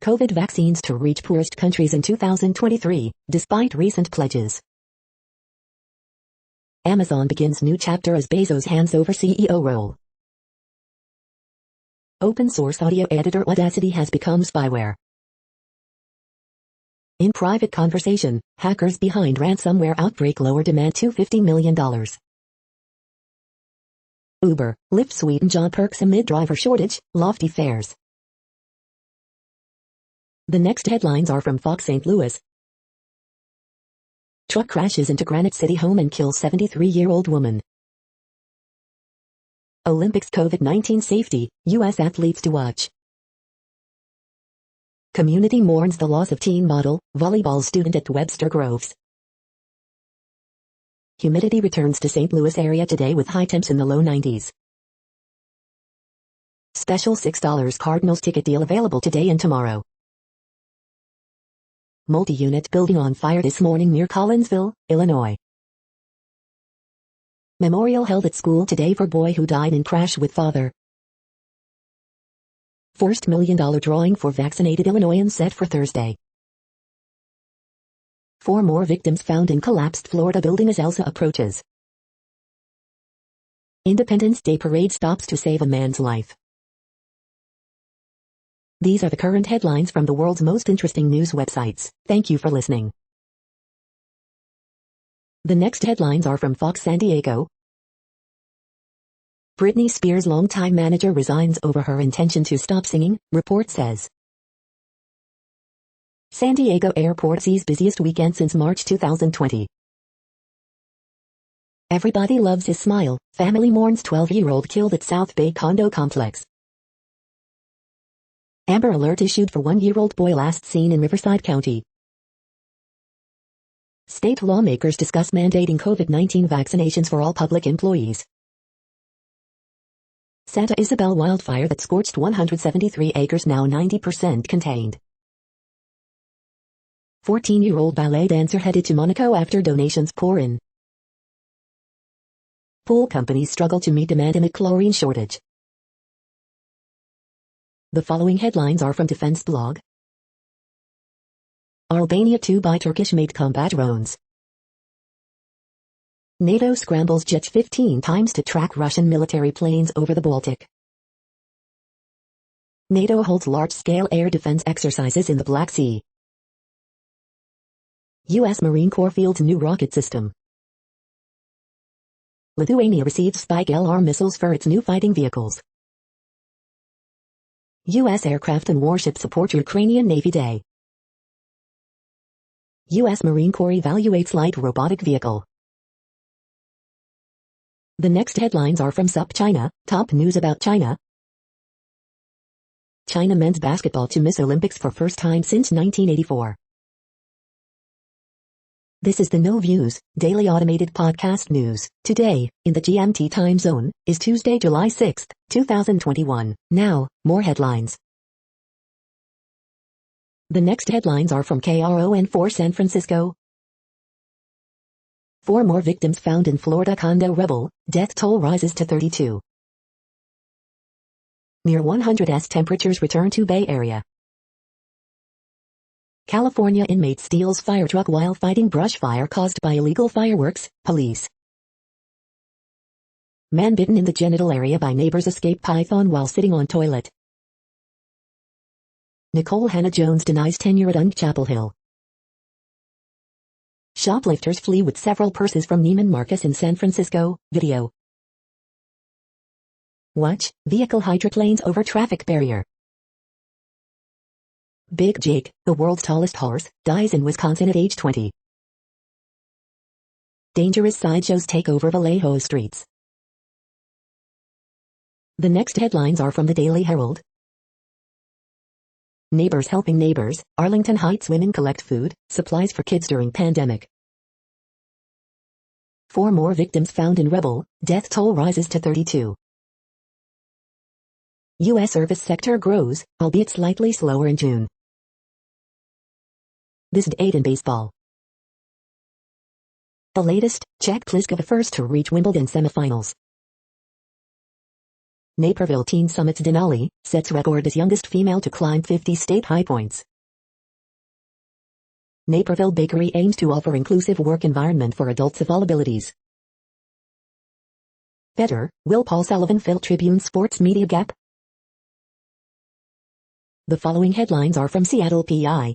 COVID vaccines to reach poorest countries in 2023, despite recent pledges. Amazon begins new chapter as Bezos hands over CEO role. Open source audio editor Audacity has become spyware. In private conversation, hackers behind ransomware outbreak lower demand to $50 million. Uber, Lyft sweeten job perks amid driver shortage, lofty fares. The next headlines are from Fox St. Louis. Truck crashes into Granite City home and kills 73-year-old woman. Olympics COVID-19 safety, U.S. athletes to watch. Community mourns the loss of teen model, volleyball student at Webster Groves. Humidity returns to St. Louis area today with high temps in the low 90s. Special $6 Cardinals ticket deal available today and tomorrow. Multi-unit building on fire this morning near Collinsville, Illinois. Memorial held at school today for boy who died in crash with father. First $1 million drawing for vaccinated Illinoisans set for Thursday. 4 more victims found in collapsed Florida building as Elsa approaches. Independence Day parade stops to save a man's life. These are the current headlines from the world's most interesting news websites. Thank you for listening. The next headlines are from Fox San Diego. Britney Spears' longtime manager resigns over her intention to stop singing, report says. San Diego Airport sees busiest weekend since March 2020. Everybody loves his smile. Family mourns 12-year-old killed at South Bay condo complex. Amber alert issued for 1-year-old boy last seen in Riverside County. State lawmakers discuss mandating COVID-19 vaccinations for all public employees. Santa Isabel wildfire that scorched 173 acres now 90% contained. 14-year-old ballet dancer headed to Monaco after donations pour in. Pool companies struggle to meet demand amid chlorine shortage. The following headlines are from Defense Blog. Albania to buy Turkish-made combat drones. NATO scrambles jets 15 times to track Russian military planes over the Baltic. NATO holds large-scale air defense exercises in the Black Sea. U.S. Marine Corps fields new rocket system. Lithuania receives Spike LR missiles for its new fighting vehicles. U.S. aircraft and warships support Ukrainian Navy Day. U.S. Marine Corps evaluates light robotic vehicle. The next headlines are from SUP China. Top news about China. China men's basketball to miss Olympics for first time since 1984. This is the No Views, daily automated podcast news. Today, in the GMT time zone, is Tuesday, July 6, 2021. Now, more headlines. The next headlines are from KRON4 San Francisco. 4 more victims found in Florida condo rubble, death toll rises to 32. Near 100's temperatures return to Bay Area. California inmate steals fire truck while fighting brush fire caused by illegal fireworks, police. Man bitten in the genital area by neighbors escape python while sitting on toilet. Nicole Hannah-Jones denies tenure at Chapel Hill. Shoplifters flee with several purses from Neiman Marcus in San Francisco, video. Watch, vehicle hydroplanes over traffic barrier. Big Jake, the world's tallest horse, dies in Wisconsin at age 20. Dangerous sideshows take over Vallejo streets. The next headlines are from the Daily Herald. Neighbors helping neighbors. Arlington Heights women collect food, supplies for kids during pandemic. 4 more victims found in rebel, death toll rises to 32. U.S. service sector grows, albeit slightly slower in June. This date in baseball. The latest, Czech Pliskova first to reach Wimbledon semifinals. Naperville Teen Summit's Denali sets record as youngest female to climb 50 state high points. Naperville Bakery aims to offer inclusive work environment for adults of all abilities. Better, will Paul Sullivan fill Tribune Sports Media gap? The following headlines are from Seattle PI.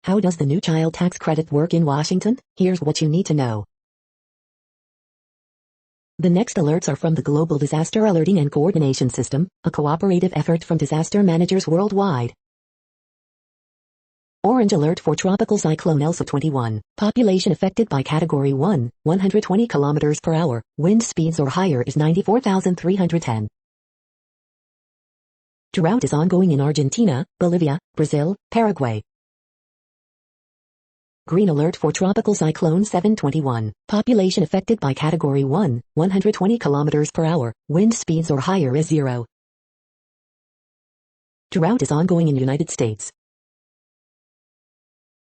How does the new child tax credit work in Washington? Here's what you need to know. The next alerts are from the Global Disaster Alerting and Coordination System, a cooperative effort from disaster managers worldwide. Orange alert for Tropical Cyclone Elsa 21. Population affected by Category 1, 120 km per hour. Wind speeds or higher is 94,310. Drought is ongoing in Argentina, Bolivia, Brazil, Paraguay. Green alert for Tropical Cyclone 721. Population affected by Category 1, 120 km per hour. Wind speeds or higher is 0. Drought is ongoing in United States.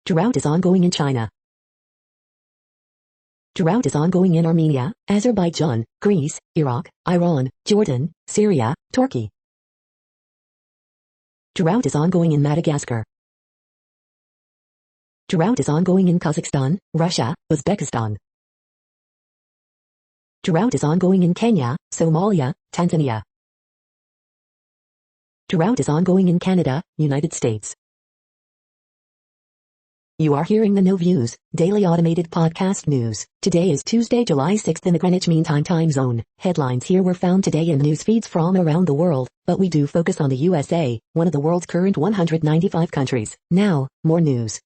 Drought is ongoing in China. Drought is ongoing in Armenia, Azerbaijan, Greece, Iraq, Iran, Jordan, Syria, Turkey. Drought is ongoing in Madagascar. Drought is ongoing in Kazakhstan, Russia, Uzbekistan. Drought is ongoing in Kenya, Somalia, Tanzania. Drought is ongoing in Canada, United States. You are hearing the No Views, daily automated podcast news. Today is Tuesday, July 6th in the Greenwich Mean Time zone. Headlines here were found today in news feeds from around the world, but we do focus on the USA, one of the world's current 195 countries. Now, more news.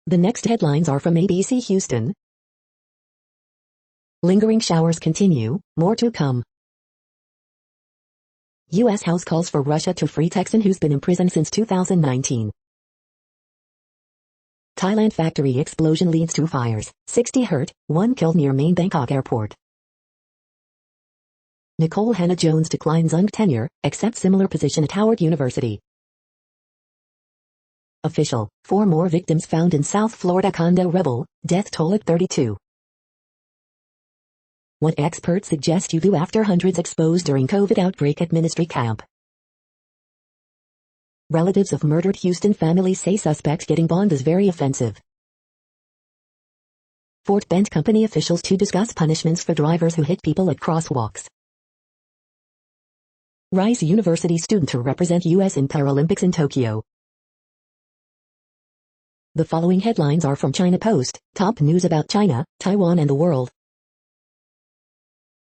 The next headlines are from ABC Houston. Lingering showers continue, more to come. U.S. House calls for Russia to free Texan who's been imprisoned since 2019. Thailand factory explosion leads to fires, 60 hurt, 1 killed near main Bangkok airport. Nikole Hannah-Jones declines UNC tenure, accepts similar position at Howard University. Official, 4 more victims found in South Florida condo rubble, death toll at 32. What experts suggest you do after hundreds exposed during COVID outbreak at ministry camp. Relatives of murdered Houston families say suspect getting bond is very offensive. Fort Bend company officials to discuss punishments for drivers who hit people at crosswalks. Rice University student to represent U.S. in Paralympics in Tokyo. The following headlines are from China Post, top news about China, Taiwan and the world.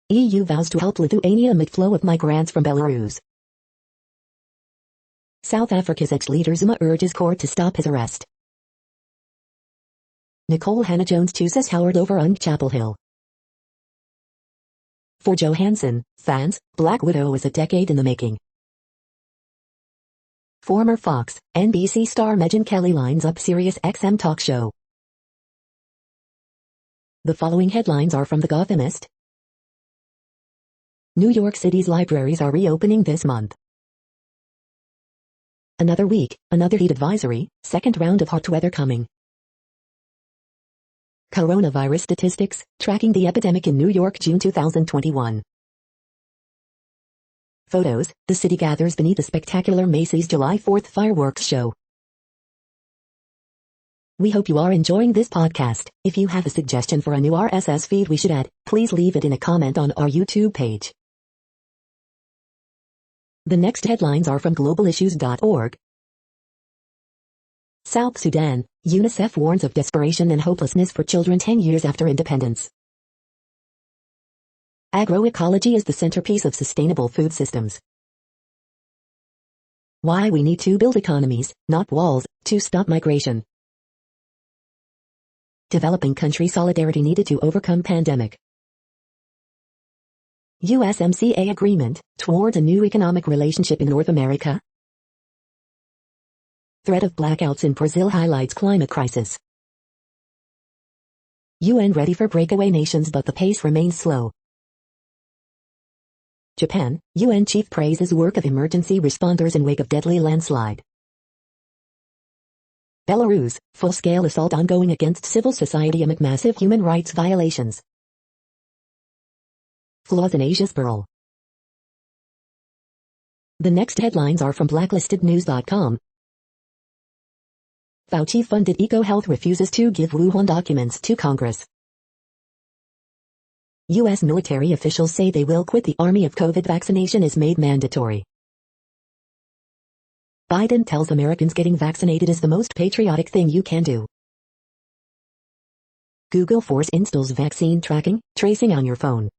EU vows to help Lithuania amid flow of migrants from Belarus. South Africa's ex-leader Zuma urges court to stop his arrest. Nikole Hannah-Jones chooses Howard over UNC Chapel Hill. For Johansson fans, Black Widow is a decade in the making. Former Fox, NBC star Megyn Kelly lines up Sirius XM talk show. The following headlines are from The Gothamist. New York City's libraries are reopening this month. Another week, another heat advisory, second round of hot weather coming. Coronavirus statistics, tracking the epidemic in New York June 2021. Photos, the city gathers beneath the spectacular Macy's July 4th fireworks show. We hope you are enjoying this podcast. If you have a suggestion for a new RSS feed we should add, please leave it in a comment on our YouTube page. The next headlines are from globalissues.org. South Sudan, UNICEF warns of desperation and hopelessness for children 10 years after independence. Agroecology is the centerpiece of sustainable food systems. Why we need to build economies, not walls, to stop migration. Developing country solidarity needed to overcome pandemic. USMCA agreement towards a new economic relationship in North America. Threat of blackouts in Brazil highlights climate crisis. UN ready for breakaway nations but the pace remains slow. Japan, UN chief praises work of emergency responders in wake of deadly landslide. Belarus, full-scale assault ongoing against civil society amid massive human rights violations. Flaws in Asia's Pearl. The next headlines are from blacklistednews.com. Fauci-funded EcoHealth refuses to give Wuhan documents to Congress. U.S. military officials say they will quit the army if COVID vaccination is made mandatory. Biden tells Americans getting vaccinated is the most patriotic thing you can do. Google Force installs vaccine tracking, tracing on your phone.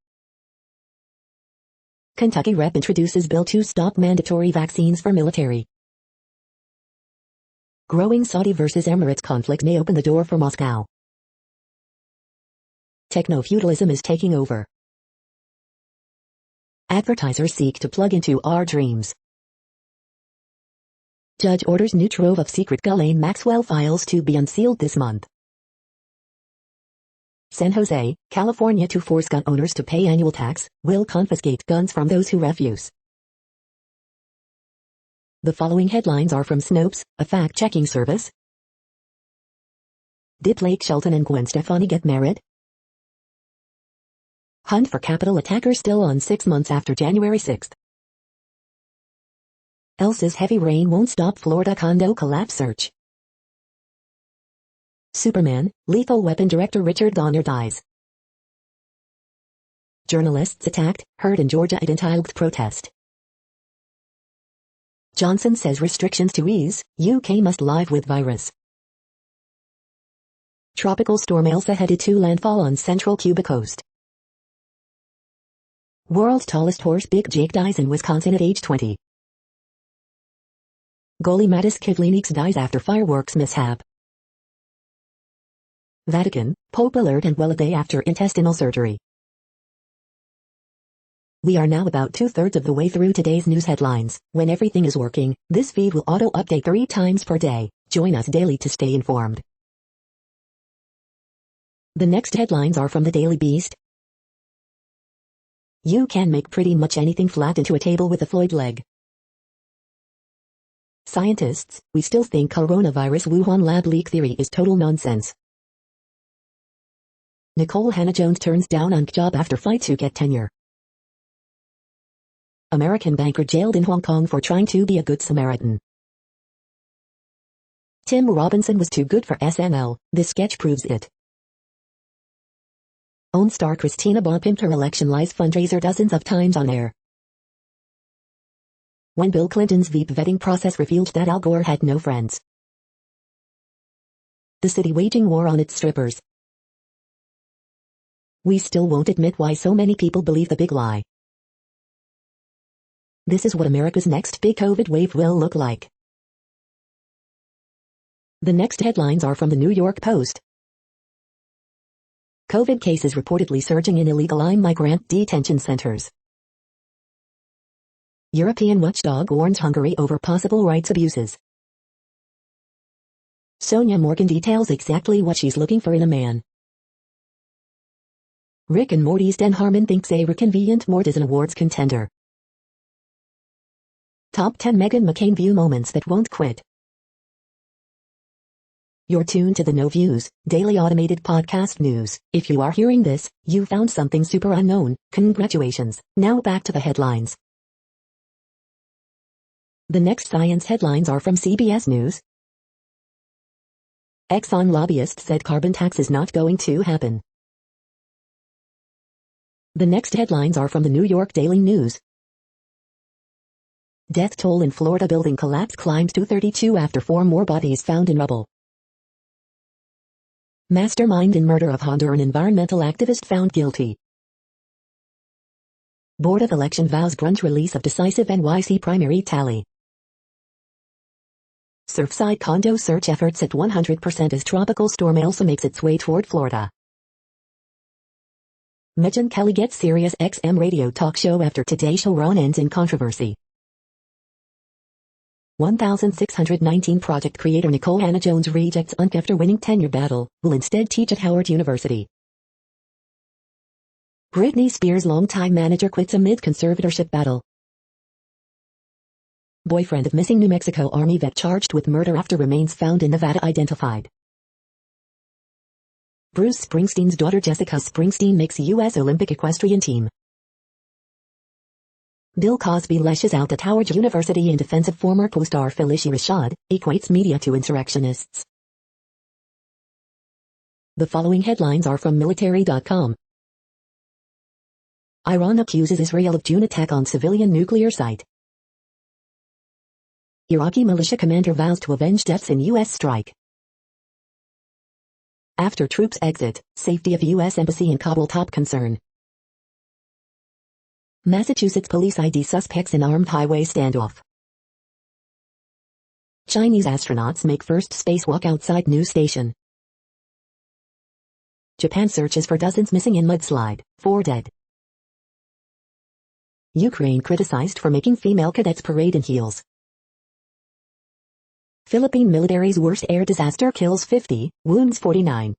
Kentucky Rep introduces bill to stop mandatory vaccines for military. Growing Saudi versus Emirates conflict may open the door for Moscow. Techno-feudalism is taking over. Advertisers seek to plug into our dreams. Judge orders new trove of secret Ghislaine Maxwell files to be unsealed this month. San Jose, California to force gun owners to pay annual tax, will confiscate guns from those who refuse. The following headlines are from Snopes, a fact-checking service. Did Blake Shelton and Gwen Stefani get married? Hunt for Capitol attacker still on 6 months after January 6. Elsa's heavy rain won't stop Florida condo collapse search. Superman, Lethal Weapon director Richard Donner dies. Journalists attacked, hurt in Georgia at anti-IELTS protest. Johnson says restrictions to ease, UK must live with virus. Tropical storm Elsa headed to landfall on central Cuba coast. World's tallest horse Big Jake dies in Wisconsin at age 20. Goalie Matis Kivlenieks dies after fireworks mishap. Vatican, Pope alert and well a day after intestinal surgery. We are now about 2/3 of the way through today's news headlines. When everything is working, this feed will auto-update 3 times per day. Join us daily to stay informed. The next headlines are from the Daily Beast. You can make pretty much anything flat into a table with a Floyd leg. Scientists, we still think coronavirus Wuhan lab leak theory is total nonsense. Nicole Hannah-Jones turns down UNC job after fight to get tenure. American banker jailed in Hong Kong for trying to be a good Samaritan. Tim Robinson was too good for SNL, this sketch proves it. OWN star Christina Bobb pimped her election lies fundraiser dozens of times on air. When Bill Clinton's Veep vetting process revealed that Al Gore had no friends. The city waging war on its strippers. We still won't admit why so many people believe the big lie. This is what America's next big COVID wave will look like. The next headlines are from the New York Post. COVID cases reportedly surging in illegal migrant detention centers. European watchdog warns Hungary over possible rights abuses. Sonia Morgan details exactly what she's looking for in a man. Rick and Morty's Dan Harmon thinks a convenient Mort is an awards contender. Top 10 Meghan McCain view moments that won't quit. You're tuned to the No Views, daily automated podcast news. If you are hearing this, you found something super unknown. Congratulations. Now back to the headlines. The next science headlines are from CBS News. Exxon lobbyist said carbon tax is not going to happen. The next headlines are from the New York Daily News. Death toll in Florida building collapse climbs to 32 after 4 more bodies found in rubble. Mastermind in murder of Honduran environmental activist found guilty. Board of Election vows grunge release of decisive NYC primary tally. Surfside condo search efforts at 100% as tropical storm Elsa makes its way toward Florida. Megyn Kelly gets Sirius XM radio talk show after Today Show run ends in controversy. 1619 project creator Nicole Hannah-Jones rejects UNC after winning tenure battle, will instead teach at Howard University. Britney Spears' longtime manager quits amid conservatorship battle. Boyfriend of missing New Mexico Army vet charged with murder after remains found in Nevada identified. Bruce Springsteen's daughter Jessica Springsteen makes U.S. Olympic equestrian team. Bill Cosby lashes out at Howard University in defense of former co-star Felicia Rashad, equates media to insurrectionists. The following headlines are from military.com. Iran accuses Israel of June attack on civilian nuclear site. Iraqi militia commander vows to avenge deaths in U.S. strike. After troops exit, safety of U.S. embassy in Kabul top concern. Massachusetts police ID suspects in armed highway standoff. Chinese astronauts make first spacewalk outside news station. Japan searches for dozens missing in mudslide, 4 dead. Ukraine criticized for making female cadets parade in heels. Philippine military's worst air disaster kills 50, wounds 49.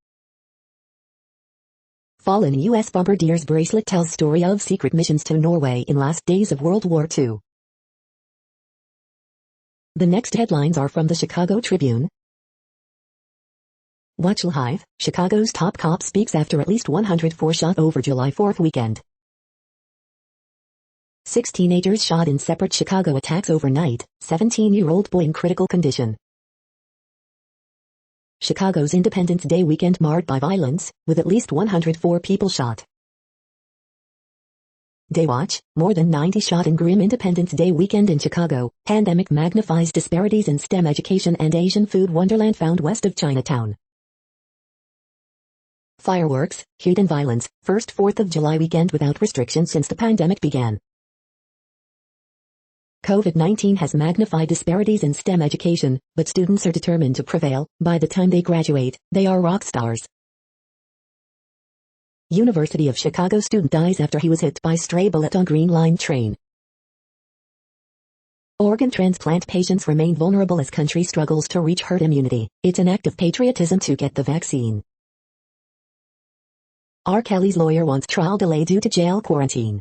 Fallen U.S. bombardier's bracelet tells story of secret missions to Norway in last days of World War II. The next headlines are from the Chicago Tribune. Watch live, Chicago's top cop speaks after at least 104 shot over July 4th weekend. 6 teenagers shot in separate Chicago attacks overnight, 17-year-old boy in critical condition. Chicago's Independence Day weekend marred by violence, with at least 104 people shot. Daywatch, more than 90 shot in grim Independence Day weekend in Chicago. Pandemic magnifies disparities in STEM education and Asian food wonderland found west of Chinatown. Fireworks, heat and violence, first 4th of July weekend without restrictions since the pandemic began. COVID-19 has magnified disparities in STEM education, but students are determined to prevail. By the time they graduate, they are rock stars. University of Chicago student dies after he was hit by stray bullet on Green Line train. Organ transplant patients remain vulnerable as country struggles to reach herd immunity. It's an act of patriotism to get the vaccine. R. Kelly's lawyer wants trial delay due to jail quarantine.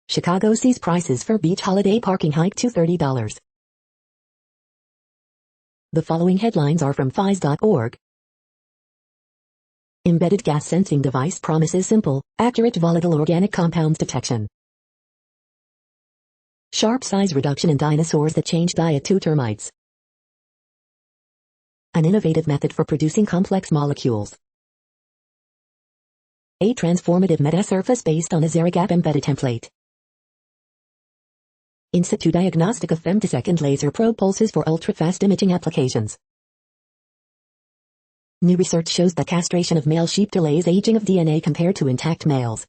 Chicago sees prices for beach holiday parking hike to $30. The following headlines are from FIS.org. Embedded gas sensing device promises simple, accurate volatile organic compounds detection. Sharp size reduction in dinosaurs that change diet to termites. An innovative method for producing complex molecules. A transformative meta-surface based on a Xeragap embedded template. In situ diagnostic of femtosecond laser probe pulses for ultra-fast imaging applications. New research shows that castration of male sheep delays aging of DNA compared to intact males.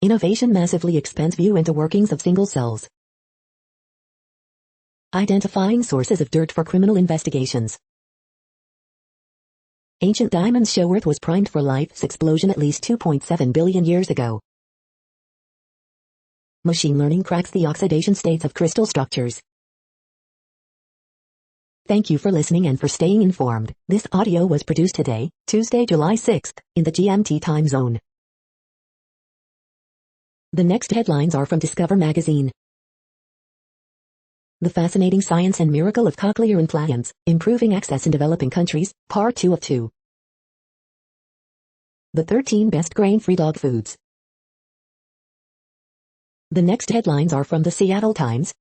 Innovation massively expands view into workings of single cells. Identifying sources of dirt for criminal investigations. Ancient diamonds show Earth was primed for life's explosion at least 2.7 billion years ago. Machine learning cracks the oxidation states of crystal structures. Thank you for listening and for staying informed. This audio was produced today, Tuesday, July 6th, in the GMT time zone. The next headlines are from Discover magazine. The Fascinating Science and Miracle of Cochlear Implants, Improving Access in Developing Countries, Part 2 of 2. The 13 Best Grain-Free Dog Foods. The next headlines are from the Seattle Times.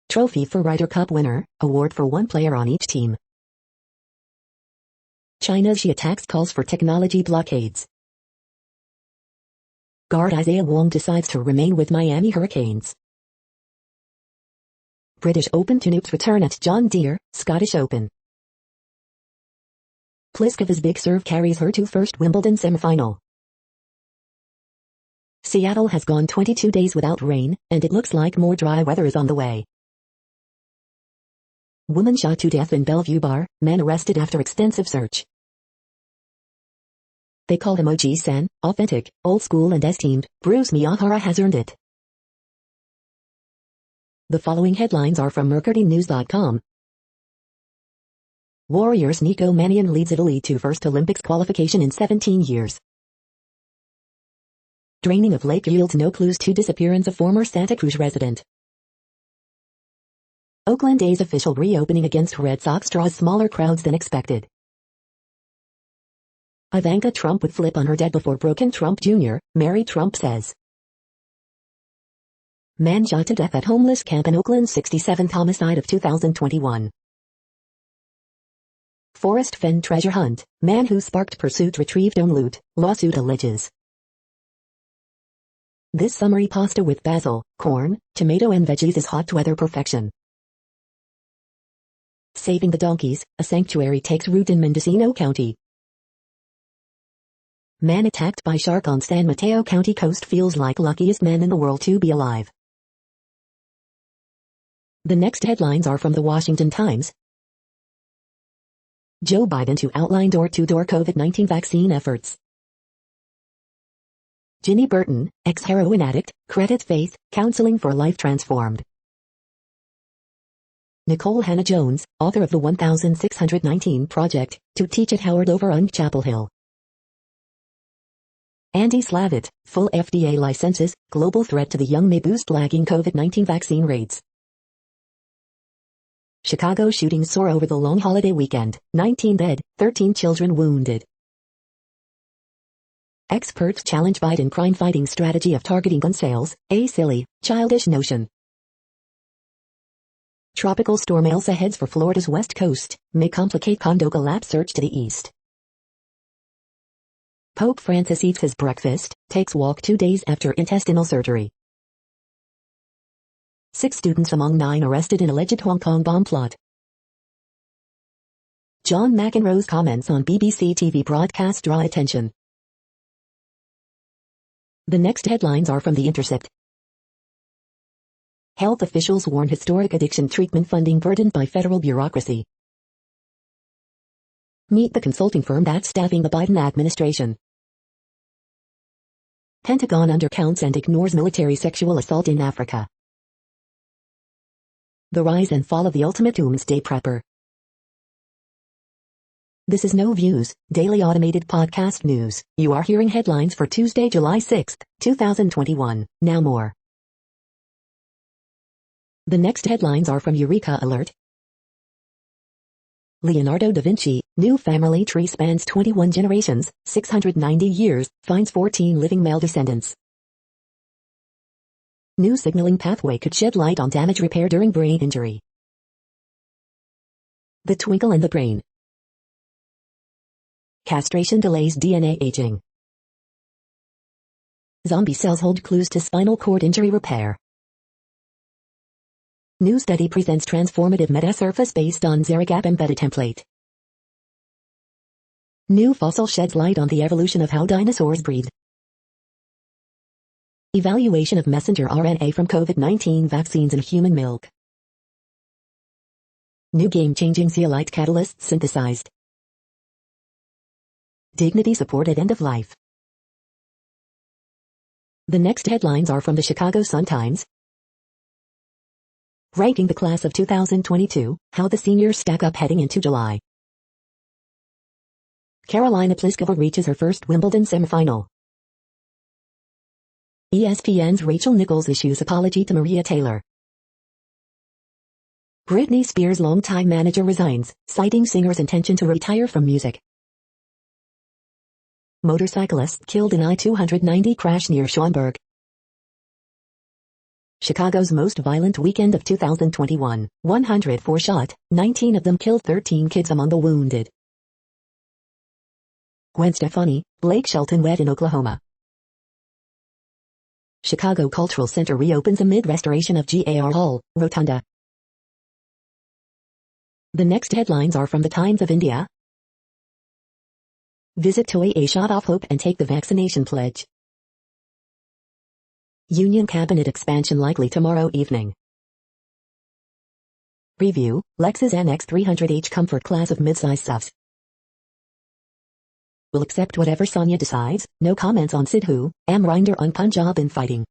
Trophy for Ryder Cup winner, award for one player on each team. China's Xi attacks calls for technology blockades. Guard Isaiah Wong decides to remain with Miami Hurricanes. British Open Tunup's return at John Deere, Scottish Open. Pliskova's big serve carries her to first Wimbledon semifinal. Seattle has gone 22 days without rain, and it looks like more dry weather is on the way. Woman shot to death in Bellevue bar, man arrested after extensive search. They call him OG-san, authentic, old school and esteemed. Bruce Miyahara has earned it. The following headlines are from MercuryNews.com. Warriors Nico Mannion leads Italy to first Olympics qualification in 17 years. Draining of lake yields no clues to disappearance of former Santa Cruz resident. Oakland A's official reopening against Red Sox draws smaller crowds than expected. Ivanka Trump would flip on her dad before broken Trump Jr., Mary Trump says. Man shot to death at homeless camp in Oakland, 67th homicide of 2021. Forest Fen treasure hunt, man who sparked pursuit retrieved own loot, lawsuit alleges. This summery pasta with basil, corn, tomato and veggies is hot weather perfection. Saving the donkeys, a sanctuary takes root in Mendocino County. Man attacked by shark on San Mateo County coast feels like luckiest man in the world to be alive. The next headlines are from the Washington Times. Joe Biden to outline door-to-door COVID-19 vaccine efforts. Ginny Burton, ex-heroin addict, credits faith, counseling for life transformed. Nicole Hannah-Jones, author of the 1619 Project, to teach at Howard over on Chapel Hill. Andy Slavitt, full FDA licenses, global threat to the young may boost lagging COVID-19 vaccine rates. Chicago shootings soar over the long holiday weekend, 19 dead, 13 children wounded. Experts challenge Biden crime-fighting strategy of targeting gun sales, a silly, childish notion. Tropical storm Elsa heads for Florida's west coast, may complicate condo collapse surge to the east. Pope Francis eats his breakfast, takes walk 2 days after intestinal surgery. 6 students among 9 arrested in alleged Hong Kong bomb plot. John McEnroe's comments on BBC TV broadcast draw attention. The next headlines are from The Intercept. Health officials warn historic addiction treatment funding burdened by federal bureaucracy. Meet the consulting firm that's staffing the Biden administration. Pentagon undercounts and ignores military sexual assault in Africa. The rise and fall of the ultimate doomsday prepper. This is No Views, daily automated podcast news. You are hearing headlines for Tuesday, July 6, 2021. Now more. The next headlines are from Eureka Alert. Leonardo da Vinci, new family tree spans 21 generations, 690 years, finds 14 living male descendants. New signaling pathway could shed light on damage repair during brain injury. The twinkle in the brain. Castration delays DNA aging. Zombie cells hold clues to spinal cord injury repair. New study presents transformative metasurface based on Xeragap embedded template. New fossil sheds light on the evolution of how dinosaurs breathe. Evaluation of messenger RNA from COVID-19 vaccines in human milk. New game-changing zeolite catalysts synthesized. Dignity supported end of life. The next headlines are from the Chicago Sun-Times. Ranking the class of 2022, how the seniors stack up heading into July. Karolina Pliskova reaches her first Wimbledon semifinal. ESPN's Rachel Nichols issues apology to Maria Taylor. Britney Spears' longtime manager resigns, citing singer's intention to retire from music. Motorcyclist killed in I-290 crash near Schaumburg. Chicago's most violent weekend of 2021, 104 shot, 19 of them killed, 13 kids among the wounded. Gwen Stefani, Blake Shelton wed in Oklahoma. Chicago Cultural Center reopens amid restoration of GAR Hall, Rotunda. The next headlines are from the Times of India. Visit Toy A shot off hope and take the vaccination pledge. Union Cabinet expansion likely tomorrow evening. Review, Lexus NX 300h Comfort class of midsize SUVs. Will accept whatever Sonia decides, no comments on Sidhu, Amrinder on Punjab infighting.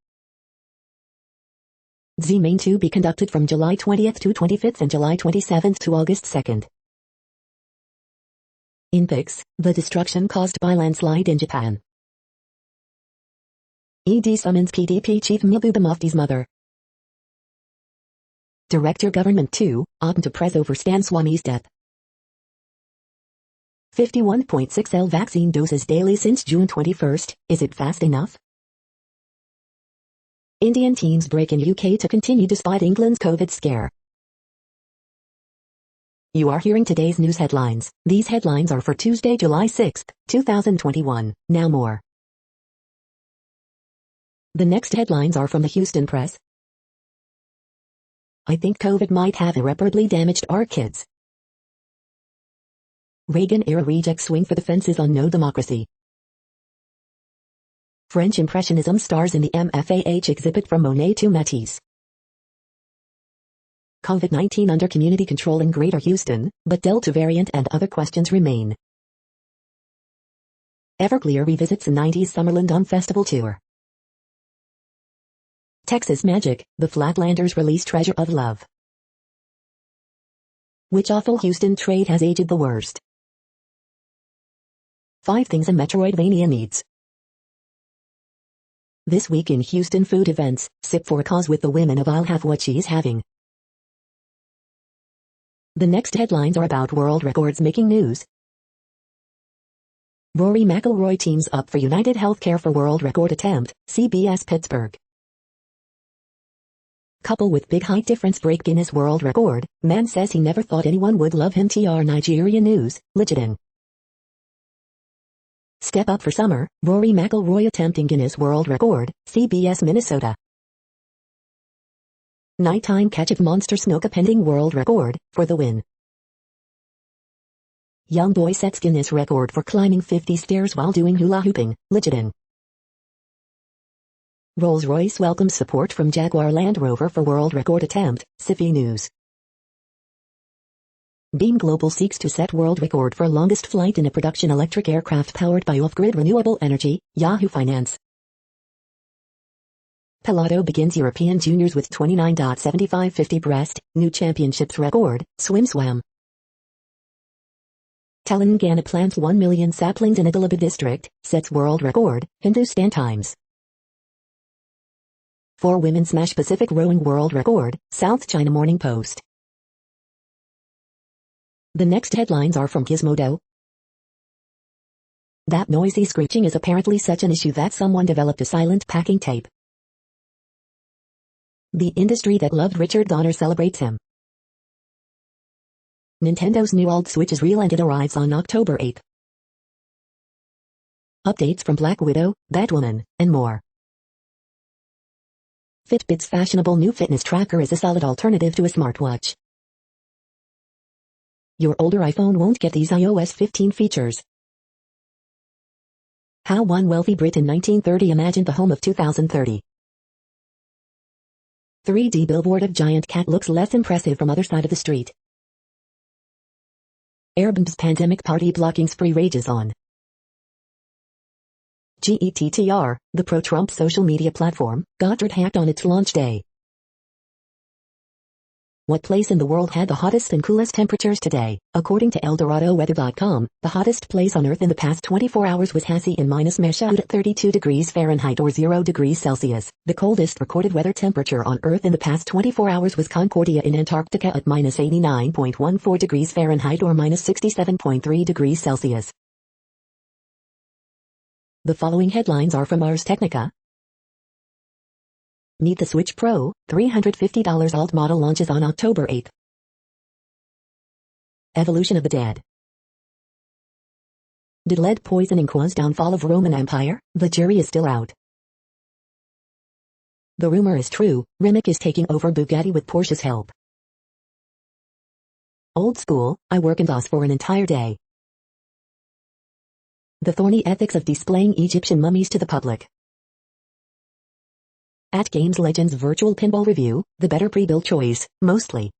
Z-Main 2 be conducted from July 20th to 25th and July 27th to August 2nd. In pics, the destruction caused by landslide in Japan. ED summons PDP chief Mahbooba Mufti's mother. Director Government 2, opt to press over Stan Swami's death. 51.6 vaccine doses daily since June 21. Is it fast enough? Indian teams break in UK to continue despite England's COVID scare. You are hearing today's news headlines. These headlines are for Tuesday, July 6, 2021. Now more. The next headlines are from the Houston Press. I think COVID might have irreparably damaged our kids. Reagan-era rejects swing for the fences on no democracy. French Impressionism stars in the MFAH exhibit from Monet to Matisse. COVID-19 under community control in Greater Houston, but Delta variant and other questions remain. Everclear revisits a 90s Summerland on festival tour. Texas Magic, the Flatlanders release Treasure of Love. Which awful Houston trade has aged the worst? 5 things a Metroidvania needs. This week in Houston food events, sip for a cause with the women of I'll have what she's having. The next headlines are about world records making news. Rory McIlroy teams up for United Healthcare for world record attempt, CBS Pittsburgh. Couple with big height difference break Guinness World Record, man says he never thought anyone would love him. TR Nigeria News, Lichiting. Step up for summer, Rory McIlroy attempting Guinness World Record, CBS Minnesota. Nighttime catch of monster snook pending world record, for the win. Young boy sets Guinness record for climbing 50 stairs while doing hula hooping, Lichiting. Rolls-Royce welcomes support from Jaguar Land Rover for world record attempt, SIFI News. Beam Global seeks to set world record for longest flight in a production electric aircraft powered by off-grid renewable energy, Yahoo Finance. Pilato begins European Juniors with 29.7550 breast, new championships record, swim. Telangana plants 1 million saplings in Adilabad district, sets world record, Hindustan Times. 4 women smash Pacific rowing world record, South China Morning Post. The next headlines are from Gizmodo. That noisy screeching is apparently such an issue that someone developed a silent packing tape. The industry that loved Richard Donner celebrates him. Nintendo's new old Switch is real and it arrives on October 8. Updates from Black Widow, Batwoman, and more. Fitbit's fashionable new fitness tracker is a solid alternative to a smartwatch. Your older iPhone won't get these iOS 15 features. How one wealthy Brit in 1930 imagined the home of 2030. 3D billboard of giant cat looks less impressive from other side of the street. Airbnb's pandemic party blocking spree rages on. GETTR, the pro-Trump social media platform, got hacked on its launch day. What place in the world had the hottest and coolest temperatures today? According to ElDoradoWeather.com, the hottest place on Earth in the past 24 hours was Hassi in -Meshaud at 32 degrees Fahrenheit or 0 degrees Celsius. The coldest recorded weather temperature on Earth in the past 24 hours was Concordia in Antarctica at -89.14 degrees Fahrenheit or -67.3 degrees Celsius. The following headlines are from Ars Technica. Meet the Switch Pro, $350 alt model launches on October 8. Evolution of the Dead. Did lead poisoning cause downfall of Roman Empire? The jury is still out. The rumor is true, Rimac is taking over Bugatti with Porsche's help. Old school, I work in DOS for an entire day. The thorny ethics of displaying Egyptian mummies to the public. At Games Legends Virtual Pinball Review, the better pre-built choice, mostly.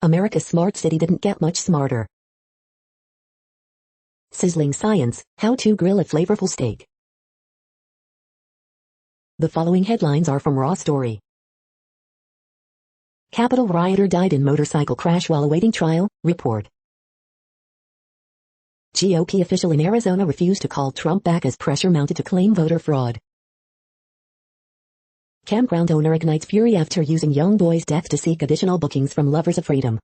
America's smart city didn't get much smarter. Sizzling science, how to grill a flavorful steak. The following headlines are from Raw Story. Capitol rioter died in motorcycle crash while awaiting trial, report. GOP official in Arizona refused to call Trump back as pressure mounted to claim voter fraud. Campground owner ignites fury after using young boy's death to seek additional bookings from lovers of freedom.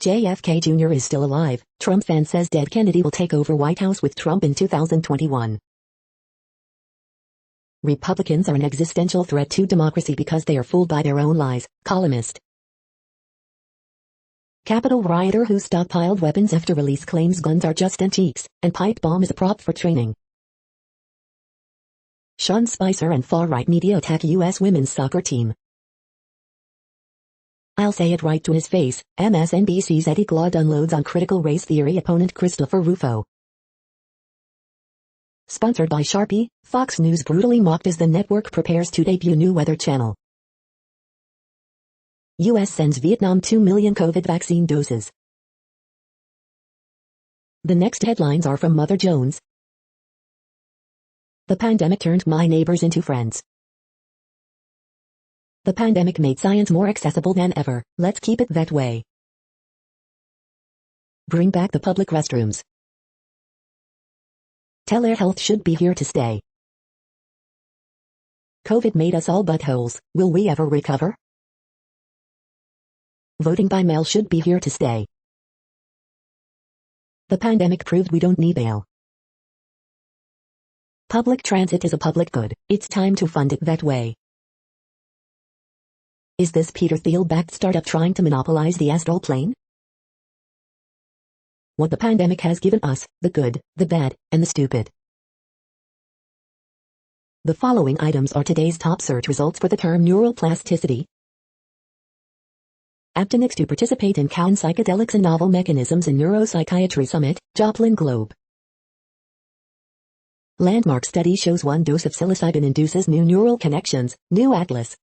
JFK Jr. is still alive. Trump fan says dead Kennedy will take over White House with Trump in 2021. Republicans are an existential threat to democracy because they are fooled by their own lies. Columnist. Capitol rioter who stockpiled weapons after release claims guns are just antiques, and pipe bomb is a prop for training. Sean Spicer and far-right media attack U.S. women's soccer team. I'll say it right to his face, MSNBC's Eddie Glaude unloads on critical race theory opponent Christopher Rufo. Sponsored by Sharpie, Fox News brutally mocked as the network prepares to debut new weather channel. U.S. sends Vietnam 2 million COVID vaccine doses. The next headlines are from Mother Jones. The pandemic turned my neighbors into friends. The pandemic made science more accessible than ever. Let's keep it that way. Bring back the public restrooms. Telehealth should be here to stay. COVID made us all buttholes. Will we ever recover? Voting by mail should be here to stay. The pandemic proved we don't need bail. Public transit is a public good. It's time to fund it that way. Is this Peter Thiel-backed startup trying to monopolize the astral plane? What the pandemic has given us, the good, the bad, and the stupid. The following items are today's top search results for the term neuroplasticity. Aptenics to participate in Cowan Psychedelics and Novel Mechanisms in Neuropsychiatry Summit, Joplin Globe. Landmark study shows 1 dose of psilocybin induces new neural connections, new atlas.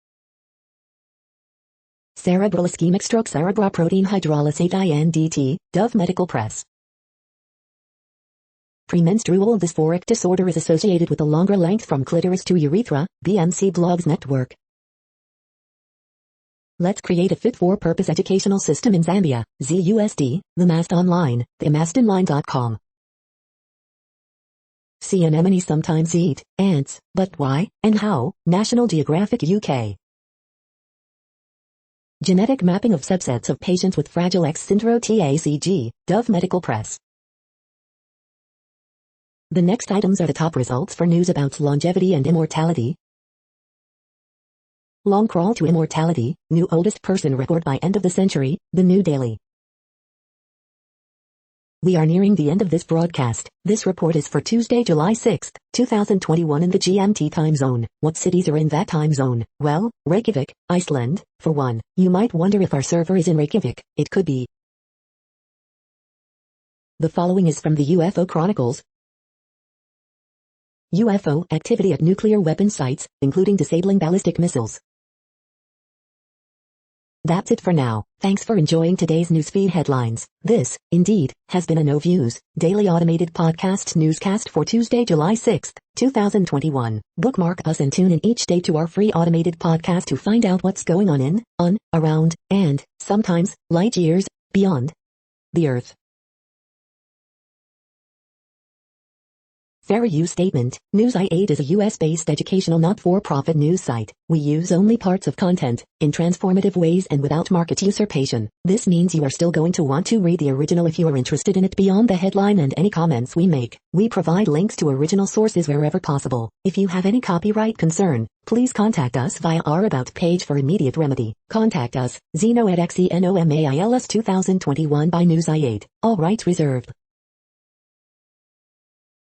Cerebral ischemic stroke cerebroprotein hydrolysate INDT, Dove Medical Press. Premenstrual dysphoric disorder is associated with a longer length from clitoris to urethra, BMC Blogs Network. Let's create a fit-for-purpose educational system in Zambia, ZUSD, The Mast Online, themastonline.com. Sea anemones sometimes eat ants, but why and how? National Geographic UK. Genetic mapping of subsets of patients with Fragile X syndrome TACG, Dove Medical Press. The next items are the top results for news about longevity and immortality. Long crawl to immortality, new oldest person record by end of the century, The New Daily. We are nearing the end of this broadcast. This report is for Tuesday, July 6, 2021 in the GMT time zone. What cities are in that time zone? Well, Reykjavik, Iceland, for one. You might wonder if our server is in Reykjavik. It could be. The following is from the UFO Chronicles. UFO activity at nuclear weapon sites, including disabling ballistic missiles. That's it for now. Thanks for enjoying today's newsfeed headlines. This, indeed, has been a No Views, daily automated podcast newscast for Tuesday, July 6, 2021. Bookmark us and tune in each day to our free automated podcast to find out what's going on, around, and, sometimes, light years, beyond the Earth. Fair use statement. News.8 is a US-based educational not-for-profit news site. We use only parts of content, in transformative ways and without market usurpation. This means you are still going to want to read the original if you are interested in it beyond the headline and any comments we make. We provide links to original sources wherever possible. If you have any copyright concern, please contact us via our About page for immediate remedy. Contact us, Zeno at XENOMAILS 2021 by News.8. All rights reserved.